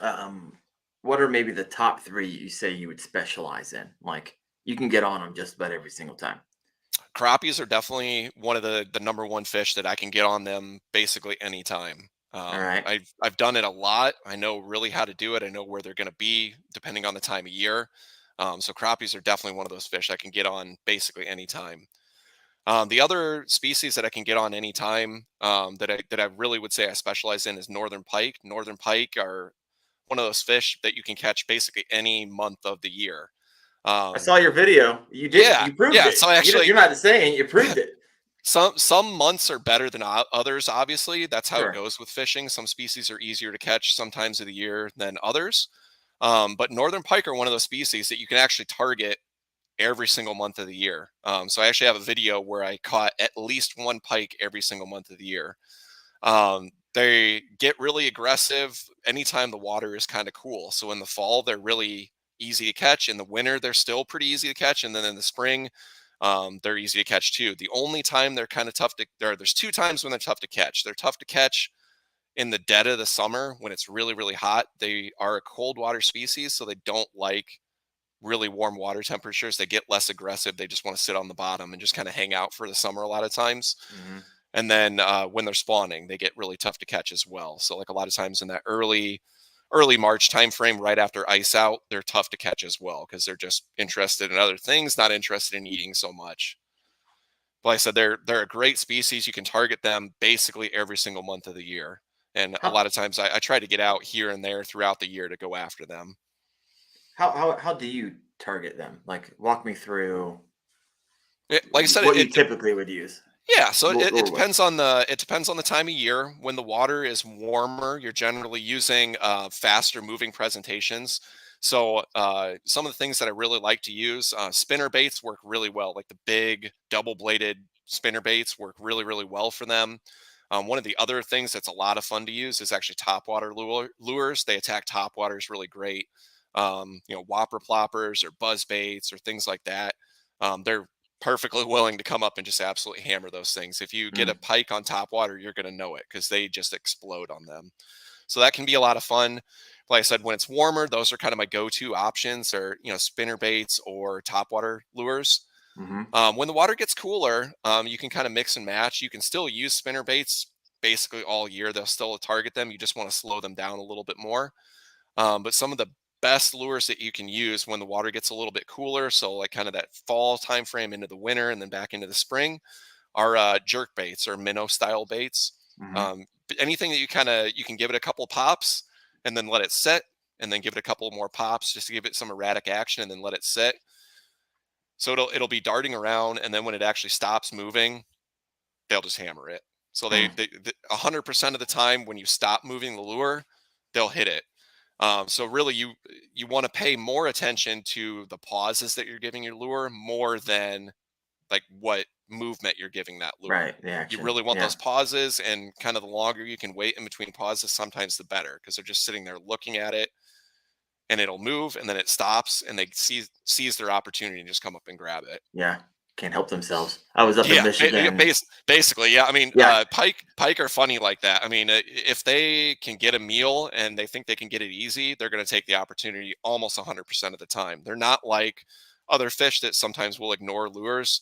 um, what are maybe the top three you say you would specialize in? Like you can get on them just about every single time. Crappies are definitely one of the number one fish that I can get on them basically anytime. All right. I've done it a lot. I know really how to do it. I know where they're going to be depending on the time of year. So crappies are definitely one of those fish I can get on basically anytime. The other species that I can get on anytime that I really would say I specialize in is northern pike. Northern pike are one of those fish that you can catch basically any month of the year. I Um, saw your video. You did. yeah, You proved yeah. it. So I actually You're not just saying. You proved it. some months are better than others. Obviously, that's how it Sure. goes with fishing. Some species are easier to catch sometimes of the year than others. But northern pike are one of those species that you can actually target every single month of the year. So I actually have a video where I caught at least one pike every single month of the year. They get really aggressive anytime the water is kind of cool. So in the fall, they're really easy to catch. In the winter, they're still pretty easy to catch. And then in the spring, they're easy to catch too. The only time they're kind of tough to there's two times when they're tough to catch. They're tough to catch in the dead of the summer when it's really, really hot. They are a cold water species, so they don't like really warm water temperatures. They get less aggressive. They just want to sit on the bottom and just kind of hang out for the summer a lot of times. Hmm. And then when they're spawning, they get really tough to catch as well. So like a lot of times in that early March timeframe, right after ice out, they're tough to catch as well because they're just interested in other things, not interested in eating so much. But like I said, they're a great species. You can target them basically every single month of the year. And a How lot of times I try to get out here and there throughout the year to go after them. how do you target them? Like walk me through Like I said, what you typically would use. yeah, so it Lure with. depends on the time of year. When the water is warmer, you're generally using faster moving presentations. So some of the things that I really like to use, spinner baits work really well. Like the big double bladed spinner baits work really really well for them. One of the other things that's a lot of fun to use is actually topwater lures. They attack topwaters really great. Whopper ploppers or buzz baits or things like that. They're perfectly willing to come up and just absolutely hammer those things. If you get a Mm, pike on topwater, you're going to know it because they just explode on them. So that can be a lot of fun. Like I said, when it's warmer, those are kind of my go-to options, or spinner baits or topwater lures. hmm When the water gets cooler, you can kind of mix and match. You can still use spinner baits basically all year. They'll still target them. You just want to slow them down a little bit more. But some of the best lures that you can use when the water gets a little bit cooler, so like kind of that fall time frame into the winter and then back into the spring, are jerk baits or minnow style baits. hmm Anything that you can give it a couple pops and then let it set, and then give it a couple more pops just to give it some erratic action, and then let it sit. So it'll be darting around, and then when it actually stops moving, they'll just hammer it. So mm, 100% of the time when you stop moving the lure, they'll hit it. So really, you want to pay more attention to the pauses that you're giving your lure more than like what movement you're giving that lure. right. The You action. really want Yeah. those pauses, and kind of the longer you can wait in between pauses, sometimes the better, because they're just sitting there looking at it, and it'll move, and then it stops, and they seize their opportunity and just come up and grab it. Yeah. Can't help themselves. I was up in Yeah, Michigan. basically, yeah. I mean, Yeah. pike are funny like that. I mean, if they can get a meal and they think they can get it easy, they're going to take the opportunity almost 100% of the time. They're not like other fish that sometimes will ignore lures.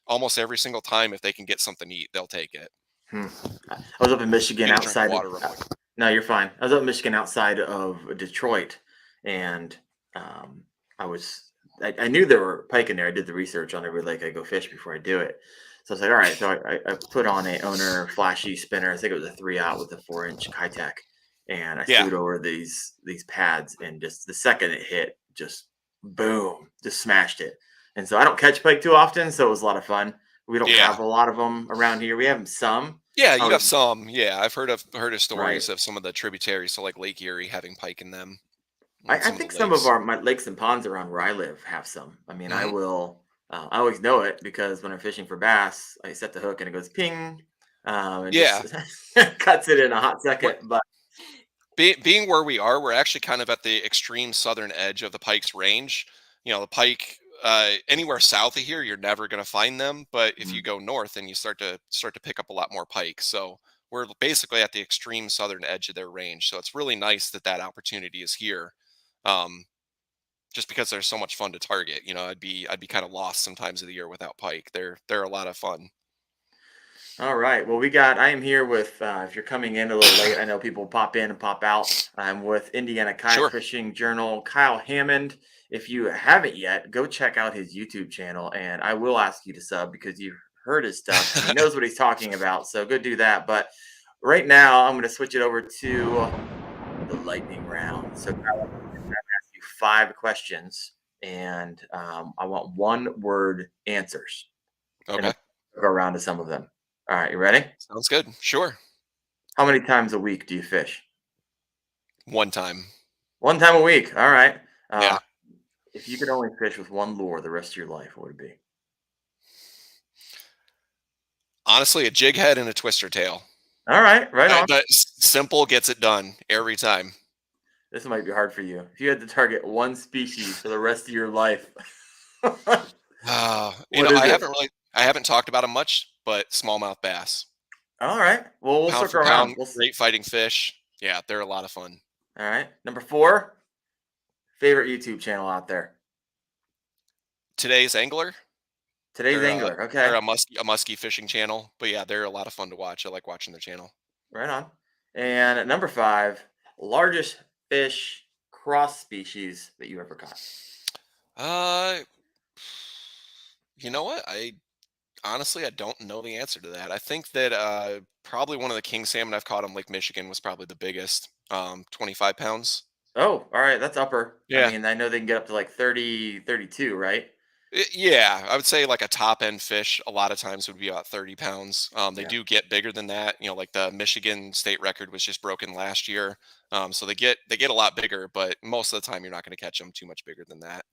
Almost every single time, if they can get something to eat, they'll take it. Hmm. I was up in Michigan Get a drink of outside of. water real quick. No, you're fine. I was up in Michigan outside of Detroit, and um, I was. I knew there were pike in there. I did the research on every lake I go fish before I do it. So I was like, all right. So I put on a owner flashy spinner. I think it was a 3-aught with a 4-inch Kayak, and I threw Yeah, it over these pads, and just the second it hit, just boom, just smashed it. And so I don't catch pike too often, so it was a lot of fun. We don't yeah, have a lot of them around here. We have 'em some. yeah. I You was have some. Yeah, I've heard of right. stories of some of the tributaries, so like Lake Erie having pike in them, I, and I some of think the some of lakes. my lakes and ponds around where I live have some. I mean, I Hmm. will. I always know it because when I'm fishing for bass, I set the hook and it goes ping, and Yeah. just cuts it in a hot second. But Being where we are, we're actually kind of at the extreme southern edge of the pike's range. The pike, anywhere south of here, you're never going to find them. But if you mm, go north, and you start to pick up a lot more pike. So we're basically at the extreme southern edge of their range. So it's really nice that that opportunity is here. Um, just because they're so much fun to target. I'd be kind of lost sometimes of the year without pike. They're a lot of fun. all right. Well, we got. I am here with. If you're coming in a little late, I know people pop in and pop out. I'm with Indiana Kayak Sure. Fishing Journal, Kyle Hammond. If you haven't yet, go check out his YouTube channel, and I will ask you to sub because you've heard his stuff and he knows what he's talking about. So go do that. But right now, I'm going to switch it over to the lightning round. So Kyle, I'm going to ask you 5 questions, and I want one-word answers, and Okay. we'll go around to some of them. All right, you ready? Sounds good. Sure. How many times a week do you fish? One time. 1 time a week. All right. Uh, Yeah. if you could only fish with one lure the rest of your life, what would it be? Honestly, a jig head and a twister tail. All right, right on. Simple gets it done every time. This might be hard for you. If you had to target one species for the rest of your life, what is it? I haven't talked about them much, but smallmouth bass, All right. Well, we'll pound for circle around. pound, great fighting fish. Yeah, they're a lot of fun. All right. Number 4, favorite YouTube channel out there. Today's angler, Today's they're angler. they're Okay. a musky fishing channel, but yeah, they're a lot of fun to watch. I like watching their channel. Right on. And at number 5, largest fish cross species that you ever caught. Uh, you know what? I don't know the answer to that. I think that probably one of the king salmon I've caught on Lake Michigan was probably the biggest, 25 pounds. Oh, all right. That's upper. I Yeah. mean, I know they can get up to like 30, 32, right? Yeah, I would say like a top end fish a lot of times would be about 30 pounds. They Yeah. do get bigger than that. Like the Michigan state record was just broken last year. So they get a lot bigger, but most of the time you're not going to catch them too much bigger than that.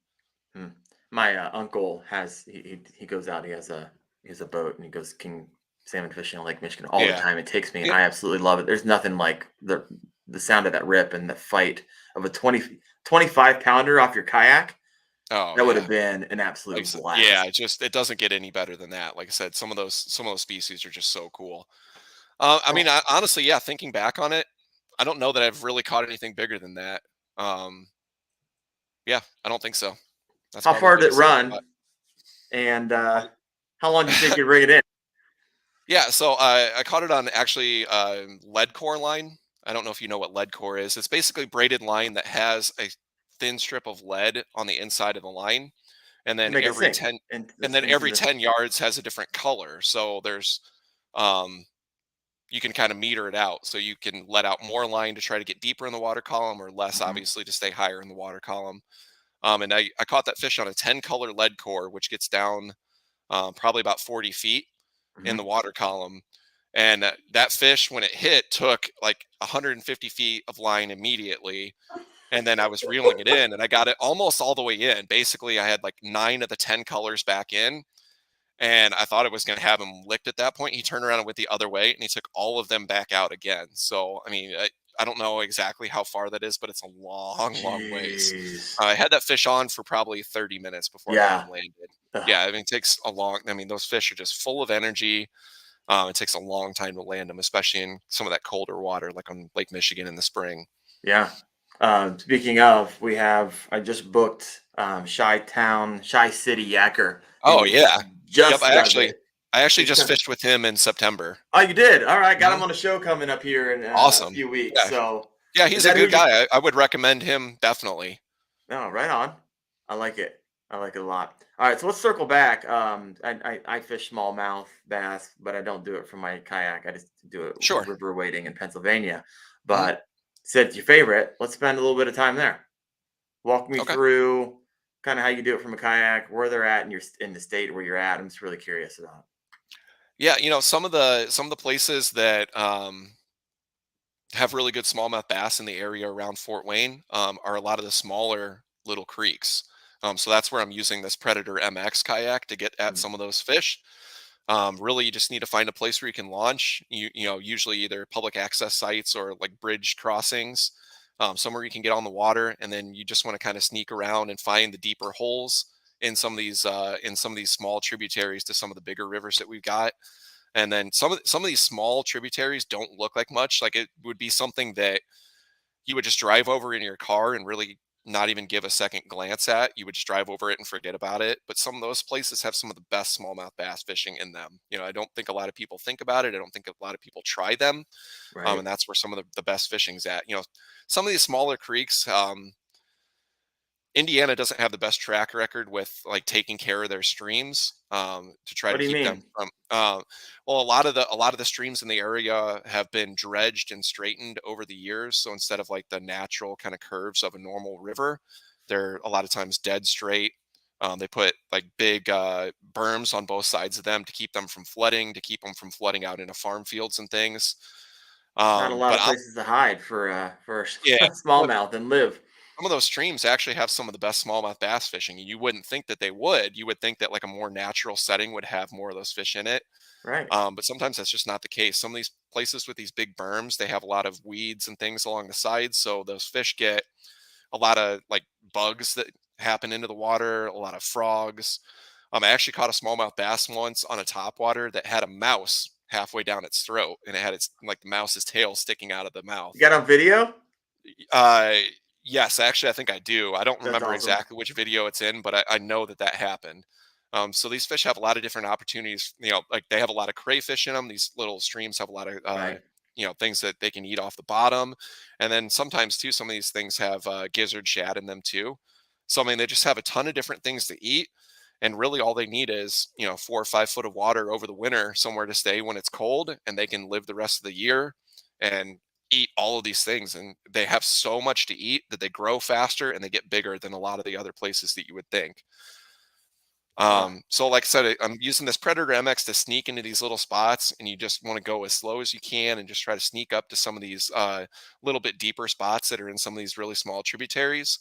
Hmm. My uncle has he goes out. He has a boat and he goes king. salmon fishing on Lake Michigan all the Yeah. time. It takes me, and Yeah. I absolutely love it. There's nothing like the sound of that rip and the fight of a 25 pounder off your kayak. Oh That would yeah. have been an Like absolute yeah, blast. it doesn't get any better than that. Like I said, some of those species are just so cool. I mean, Well, honestly, yeah, thinking back on it, I don't know that I've really caught anything bigger than that. Um, yeah, I don't think so. That's how probably the far did it biggest thing I've run, caught. and how long do you think you'd bring it in? Yeah, so I caught it on actually lead core line. I don't know if you know what lead core is. It's basically braided line that has a thin strip of lead on the inside of the line, and To make it sink then into every the 10 yards has a different color. So there's um, you can kind of meter it out. So you can let out more line to try to get deeper in the water column, or less, Mhm, obviously, to stay higher in the water column. And I caught that fish on a 10 color lead core, which gets down probably about 40 feet in mhm. the water column. And that fish, when it hit, took like 150 feet of line immediately. And then I was reeling it in, and I got it almost all the way in. Basically, I had like 9 of the 10 colors back in, and I thought it was going to have him licked at that point. He turned around and went the other way, and he took all of them back out again. So, I mean, I don't know exactly how far that is, but it's a long, long ways. Jeez. I had that fish on for probably 30 minutes before I got Yeah. him landed. Ugh. Yeah, I mean, it takes a long. I mean, those fish are just full of energy. It takes a long time to land them, especially in some of that colder water, like on Lake Michigan in the spring. Yeah. Speaking of, I just booked Shy City Yacker, Oh who yeah, yep. just does it. I actually He's just kind of, fished with him in September. oh, you did? All right. Got Mhm. him on a show coming up here in a Awesome. few weeks. Yeah, So yeah. is He's a that who good you? guy. I would recommend him definitely. No, right on. I like it. I like it a lot. All right, so let's circle back. I fish smallmouth bass, but I don't do it for my kayak. I just do it Sure. river wading in Pennsylvania. Mhm. But since it's your favorite, let's spend a little bit of time there. Walk me Okay. through kind of how you do it from a kayak, where they're at in the state where you're at. I'm just really curious about. Yeah, some of the places that have really good smallmouth bass in the area around Fort Wayne are a lot of the smaller little creeks. So that's where I'm using this Predator MX kayak to get at Mm, some of those fish. Really, you just need to find a place where you can launch. Usually either public access sites or like bridge crossings, somewhere you can get on the water, and then you just want to kind of sneak around and find the deeper holes in some of these small tributaries to some of the bigger rivers that we've got. And then some of these small tributaries don't look like much. Like it would be something that you would just drive over in your car and really not even give a second glance at. You would just drive over it and forget about it. But some of those places have some of the best smallmouth bass fishing in them. I don't think a lot of people think about it. I don't think a lot of people try them. right. And that's where some of the best fishing's at. Some of these smaller creeks, Indiana doesn't have the best track record with like taking care of their streams to try What to do you keep them mean? from. Well, a lot of the streams in the area have been dredged and straightened over the years. So instead of like the natural kind of curves of a normal river, they're a lot of times dead straight. They put like big berms on both sides of them to keep them from flooding, to keep them from flooding out into farm fields and things. Not a lot But of places to hide for yeah, a smallmouth and live. some of those streams actually have some of the best smallmouth bass fishing. And you wouldn't think that they would. You would think that like a more natural setting would have more of those fish in it. Right. But sometimes that's just not the case. Some of these places with these big berms, they have a lot of weeds and things along the sides. So those fish get a lot of like bugs that happen into the water, a lot of frogs. I actually caught a smallmouth bass once on a topwater that had a mouse halfway down its throat, and it had its like the mouse's tail sticking out of the You mouth. got on video? Uh, yes, actually, I think I do. I don't That's remember awesome. exactly which video it's in, but I know that that happened. So these fish have a lot of different opportunities. Like they have a lot of crayfish in them. These little streams have a lot of Right. things that they can eat off the bottom, and then sometimes too, some of these things have gizzard shad in them too. So I mean, they just have a ton of different things to eat, and really all they need is 4 or 5 foot of water over the winter, somewhere to stay when it's cold, and they can live the rest of the year and eat all of these things. And they have so much to eat that they grow faster and they get bigger than a lot of the other places that you would think. Wow. So like I said, I'm using this Predator MX to sneak into these little spots, and you just want to go as slow as you can and just try to sneak up to some of these little bit deeper spots that are in some of these really small tributaries.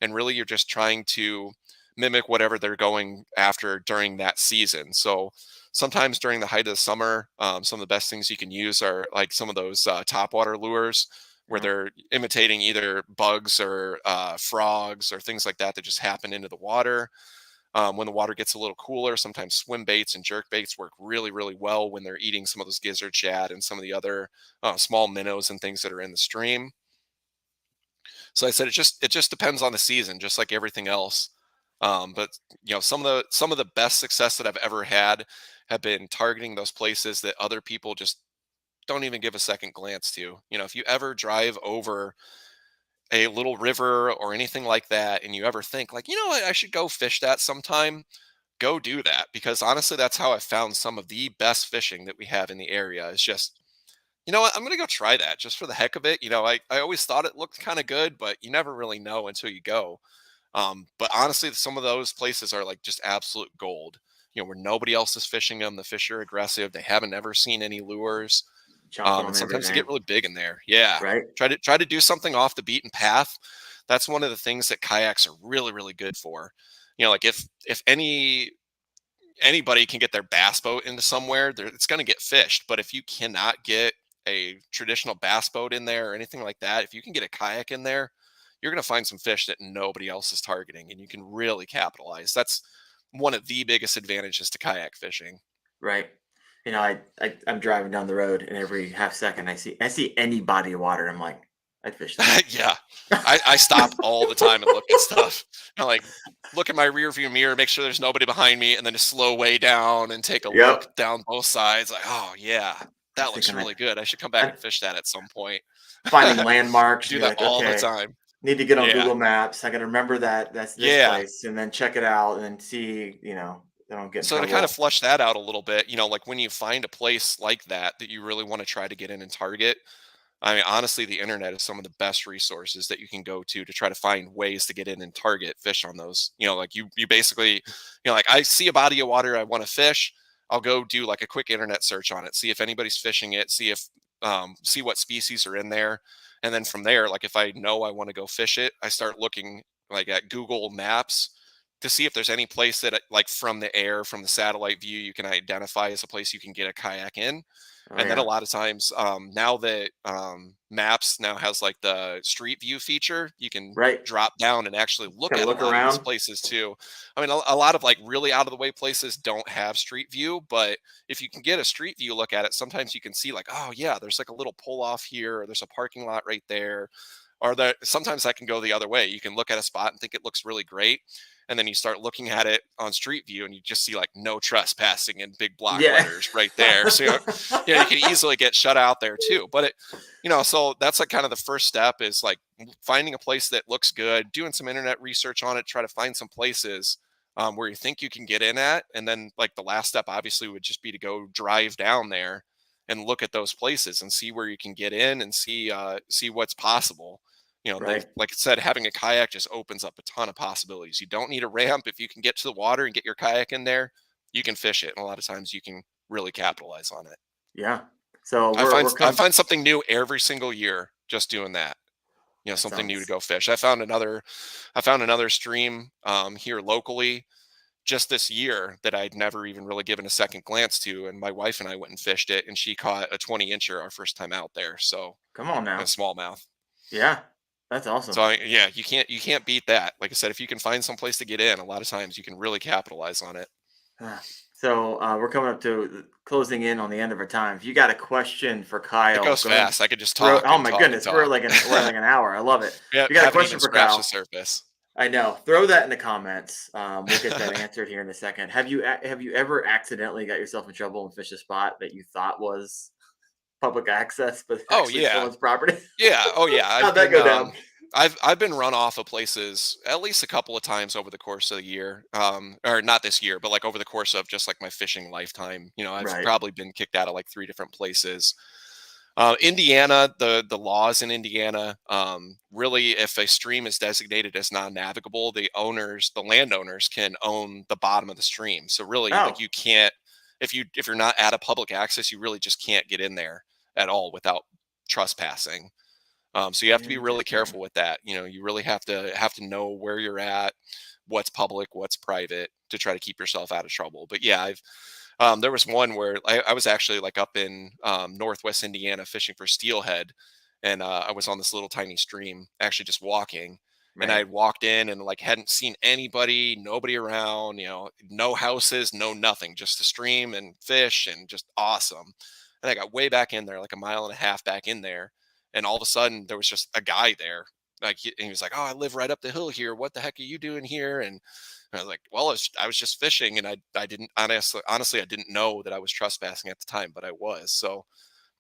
And really, you're just trying to mimic whatever they're going after during that season. So sometimes during the height of the summer, some of the best things you can use are like some of those topwater lures where Yeah. they're imitating either bugs or frogs or things like that that just happen into the water. When the water gets a little cooler, sometimes swim baits and jerk baits work really, really well when they're eating some of those gizzard shad and some of the other small minnows and things that are in the stream. So I said it just depends on the season, just like everything else. But some of the best success that I've ever had have been targeting those places that other people just don't even give a second glance to. If you ever drive over a little river or anything like that, and you ever think like, what, I should go fish that sometime, go do that, because honestly, that's how I found some of the best fishing that we have in the area. Is just, what, I'm gonna go try that just for the heck of it. I always thought it looked kind of good, but you never really know until you go. But honestly, some of those places are like just absolute gold. Where nobody else is fishing them. The fish are aggressive. They haven't ever seen any lures. Chomping And on sometimes they get everything. really big in there. Yeah. Right. Try to do something off the beaten path. That's one of the things that kayaks are really, really good for. Like if anybody can get their bass boat into somewhere, it's going to get fished. But if you cannot get a traditional bass boat in there or anything like that, if you can get a kayak in there, you're going to find some fish that nobody else is targeting, and you can really capitalize. That's one of the biggest advantages to kayak fishing. Right. I'm driving down the road, and every half second I see any body of water. I'm like, I'd fish that. Yeah. I stop all the time and look at stuff. I like look at my rear view mirror, make sure there's nobody behind me, and then just slow way down and take a look Yep. down both sides. Like, oh yeah, I that think looks I'm really good. I should come back I'm and fish that at some point. finding landmarks and Do be that like, all the okay, time. need to get on Yeah. Google Maps. I got to remember that that's this Yeah. place, and then check it out, and then see, I don't get in So to kind of trouble. flush that out a little bit, like when you find a place like that you really want to try to get in and target, I mean, honestly, the internet is some of the best resources that you can go to try to find ways to get in and target fish on those. Like you basically, like I see a body of water I want to fish, I'll go do like a quick internet search on it, see if anybody's fishing it, see what species are in there, and then from there, like if I know I want to go fish it, I start looking like at Google Maps to see if there's any place that like from the air, from the satellite view, you can identify as a place you can get a kayak in. Oh And then a yeah. lot of times, now that Maps now has like the Street View feature, you can Right. drop down and actually look Got to at a look lot of these around. places too. I mean, a lot of like really out of the way places don't have Street View, but if you can get a Street View look at it, sometimes you can see like, oh yeah, there's like a little pull off here, or there's a parking lot right there. Or sometimes that can go the other way. You can look at a spot and think it looks really great, and then you start looking at it on Street View and you just see like no trespassing in big block Yeah. letters right there. So you can easily get shut out there too. But so that's like kind of the first step is like finding a place that looks good, doing some internet research on it, try to find some places where you think you can get in at. And then like the last step obviously would just be to go drive down there and look at those places and see where you can get in and see what's possible. Right. Like I said, having a kayak just opens up a ton of possibilities. You don't need a ramp. If you can get to the water and get your kayak in there, you can fish it. And a lot of times you can really capitalize on it. Yeah. So I we're find we're I come. find something new every single year just doing that. That Something new to sounds. go fish. I found another stream here locally just this year that I'd never even really given a second glance to, and my wife and I went and fished it, and she caught a 20 incher our first time out there. So Come on a now. smallmouth. Yeah. That's awesome. So yeah, you can't beat that. Like I said, if you can find some place to get in, a lot of times you can really capitalize on it. So we're coming up to closing in on the end of our time. If you got a question for It Kyle, goes go ahead and fast. I could just throw. talk Oh and my talk and goodness, we're talk. like an hour. I love it. Yeah, If you got a haven't question even for scratched the Kyle, surface. I know. Throw that in the comments. We'll get that answered here in a second. Have you ever accidentally got yourself in trouble and fished a spot that you thought was public access, but Oh actually yeah, someone's property? yeah. Oh yeah. I've How'd that been go down? I've been run off of places at least a couple of times over the course of the year. Or not this year, but like over the course of just like my fishing lifetime. I've Right. probably been kicked out of like 3 different places. Indiana, the laws in Indiana, really, if a stream is designated as non-navigable, the landowners can own the bottom of the stream. So really, like Oh, you can't, if you're not at a public access, you really just can't get in there at all without trespassing. So you have to be really interesting. careful with that. You really have to know where you're at, what's public, what's private, to try to keep yourself out of trouble. But yeah, there was one where I was actually like up in Northwest Indiana fishing for steelhead, and I was on this little tiny stream, actually just walking, and I Right. had walked in and like hadn't seen anybody, nobody around, no houses, no nothing, just a stream and fish and just awesome. And I got way back in there, like a mile and a half back in there, and all of a sudden there was just a guy there. Like and he was like, "Oh, I live right up the hill here. What the heck are you doing here?" And I was like, "Well, I was just fishing, and I didn't honestly I didn't know that I was trespassing at the time, but I was." So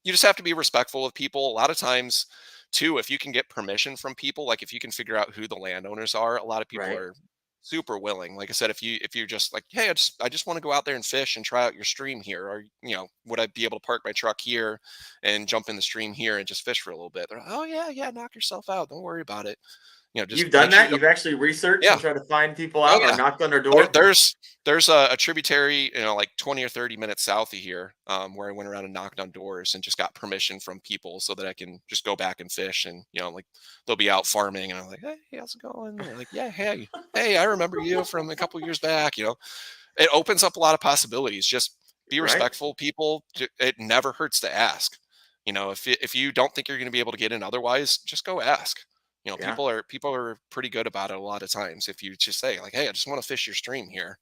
you just have to be respectful of people. A lot of times, too, if you can get permission from people, like if you can figure out who the landowners are, a lot of people Right. are super willing. Like I said, if you're just like, "Hey, I just want to go out there and fish and try out your stream here," or would I be able to park my truck here and jump in the stream here and just fish for a little bit? They're like, "Oh yeah, yeah, knock yourself out. Don't worry about it." Just You've done make sure that? you don't. You've actually researched and Yeah. tried to find people Oh out or yeah. knocked on their There, door? there's a tributary, like 20 or 30 minutes south of here, where I went around and knocked on doors and just got permission from people so that I can just go back and fish. And like they'll be out farming, and I'm like, "Hey, how's it going?" And they're like, "Yeah, hey, I remember you from a couple years back." It opens up a lot of possibilities. Just be Right. respectful, of people. It never hurts to ask. If you don't think you're going to be able to get in otherwise, just go ask. Yeah. People are pretty good about it a lot of times. If you just say like, "Hey, I just want to fish your stream here."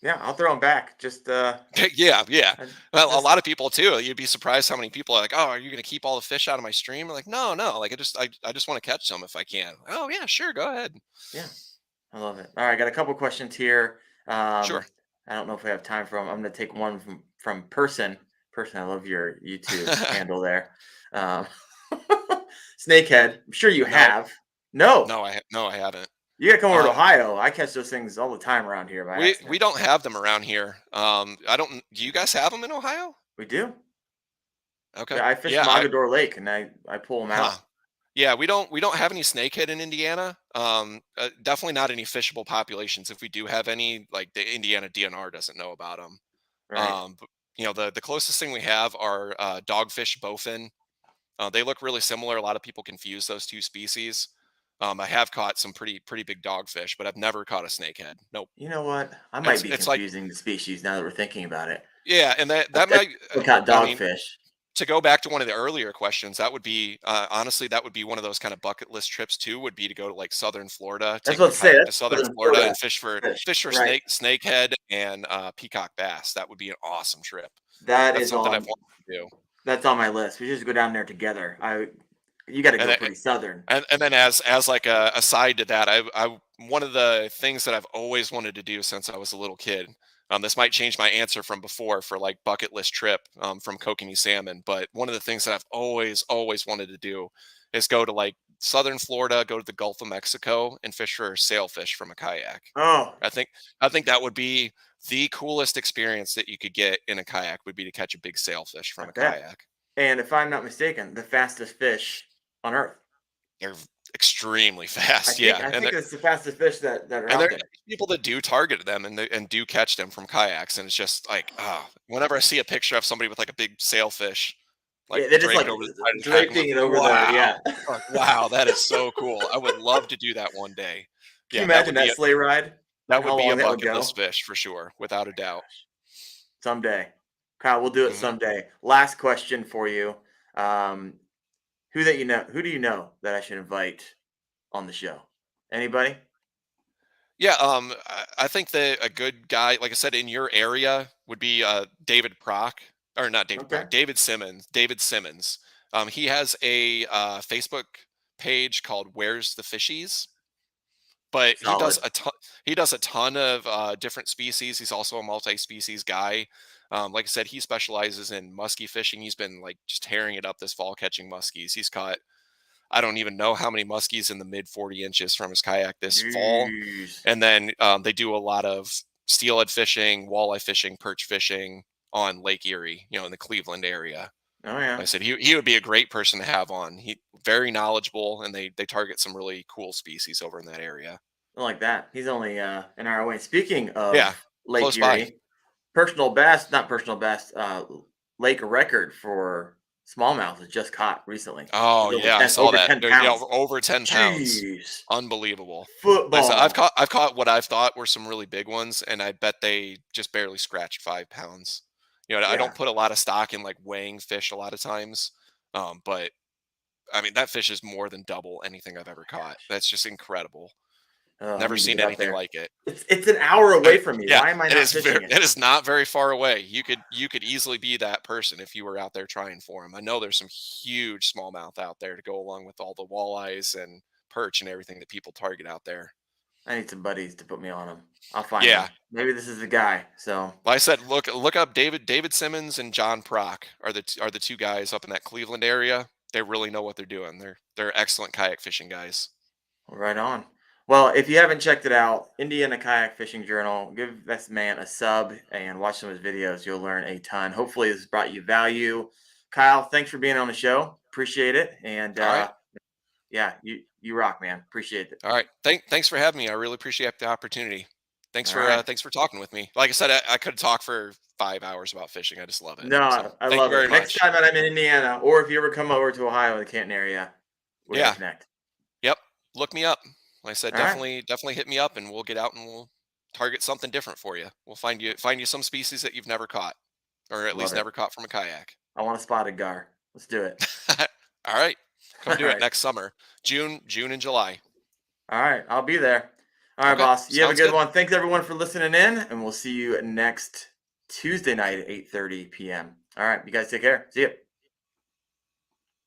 Yeah. I'll throw them back. Just, Yeah, yeah. I Well, a just, lot of people too. You'd be surprised how many people are like, "Oh, are you going to keep all the fish out of my stream?" I'm like, "No, no. Like, I just want to catch some if I can." "Oh yeah, sure, go ahead." yeah. I love it. All right. Got a couple questions here. Sure. I don't know if we have time for them. I'm going to take one from person. Person, I love your YouTube handle there. Um, Snakehead. I'm sure you No, have. No. no, I haven't. You got to come over to Um, Ohio. I catch those things all the time around here by we accident. don't have them around here. I don't. Do you guys have them in Ohio? We do. Okay. Yeah, I fish Yeah. Mogador Lake and I pull them Huh. out. Yeah, we don't have any snakehead in Indiana. Definitely not any fishable populations. If we do have any, like the Indiana DNR doesn't know about them. Right. But, the closest thing we have are dogfish bowfin. They look really similar. A lot of people confuse those two species. I have caught some pretty big dogfish, but I've never caught a snakehead. Nope. You know what? I might It's be it's like, confusing the species now that we're thinking about it. yeah, and that I might. caught I mean, dogfish. to go back to one of the earlier questions, that would be honestly, that would be one of those kind of bucket list trips too. Would be to go to like southern Florida, That's take what the to say. kayak to That's southern southern Florida, Florida and fish. fish for Right. snakehead and peacock bass. That would be an awesome trip. That That's is something I've on wanted to do. that's on my list. We just go down there together. You got to And go then, pretty southern. then as like a aside to that, I one of the things that I've always wanted to do since I was a little kid. This might change my answer from before for like bucket list trip from kokanee salmon, but one of the things that I've always wanted to do is go to like southern Florida, go to the Gulf of Mexico, and fish for sailfish from a kayak. Oh, I think I think that would be the coolest experience that you could get in a kayak, would be to catch a big sailfish I from a bet. kayak. And if I'm not mistaken, the fastest fish on Earth. They're extremely fast, yeah, I think it's the fastest fish that are and out there there. are people that do target them and do catch them from kayaks, and it's just like, whenever I see a picture of somebody with like a big sailfish, like Yeah, they're just draped like over the side of the kayak, I'm like, draping it over the. wow, Yeah. wow, that is so cool. I would love to do that one day. Can you Yeah, imagine that sleigh ride that and would how be a long that would bucket go? list fish for sure, without a doubt. Someday, Kyle, we'll do it Mhm. someday. Last question for you. Um, who do you know that I should invite on the show? Anybody? Yeah, I think that a good guy, like I said, in your area would be David Prock, or not David Okay. Prock, David Simmons. David Simmons. He has a Facebook page called "Where's the Fishies," but Solid. he does a ton of different species. He's also a multi-species guy. Like I said, he specializes in muskie fishing. He's been like just tearing it up this fall catching muskies. He's caught, I don't even know how many muskies in the mid 40 inches from his kayak this fall. Jeez. And then they do a lot of steelhead fishing, walleye fishing, perch fishing on Lake Erie, in the Cleveland area. Oh Like I yeah. said, he would be a great person to have on. He very knowledgeable, and they target some really cool species over in that area. I like that. He's only an hour away. Speaking Yeah, of Lake close by. Erie, personal best, not personal best, lake record for Smallmouth was just caught recently. It Oh was over yeah, I 10, saw over that. 10 They're, pounds. over 10 pounds. Jeez. Unbelievable. Like I said, Football. I've caught what I've thought were some really big ones, and I bet they just barely scratched 5 pounds. I Yeah. don't put a lot of stock in like weighing fish a lot of times, but I mean that fish is more than double anything I've ever caught. That's just incredible. Oh, I Never need to seen get up anything there. like it. It's an hour I away mean, from me. yeah, Why am I it not is fishing it? it is not very far away. You could easily be that person if you were out there trying for them. I know there's some huge smallmouth out there to go along with all the walleyes and perch and everything that people target out there. I need some buddies to put me on them. I'll find Yeah. them. Maybe this is the guy. So, Like I said, look up David Simmons and John Prock are the two guys up in that Cleveland area. They really know what they're doing. They're excellent kayak fishing guys. right on. Well, if you haven't checked it out, Indiana Kayak Fishing Journal, give this man a sub and watch some of his videos. You'll learn a ton. Hopefully, this has brought you value. Kyle, thanks for being on the show. Appreciate it. And All right. yeah, you rock, man. Appreciate it. All right. Thanks for having me. I really appreciate the opportunity. All right. Thanks for talking with me. Like I said, I could talk for 5 hours about fishing. I just love it. So No, I thank you love very it. Next much. time that I'm in Indiana, or if you ever come over to Ohio, the Canton area, we're gonna Yeah. connect. Yep. Look me up. Like I said, All right. definitely hit me up and we'll get out and we'll target something different for you. We'll find you some species that you've never caught, or at Love least it. never caught from a kayak. I want a spotted gar. Let's do it. All right. All Come do it right. next summer. June and July. All right. I'll be there. All right, Okay. boss. You have a Sounds good good. one. Thanks everyone for listening in, and we'll see you next Tuesday night at 8:30 p.m. All right. You guys take care. See you.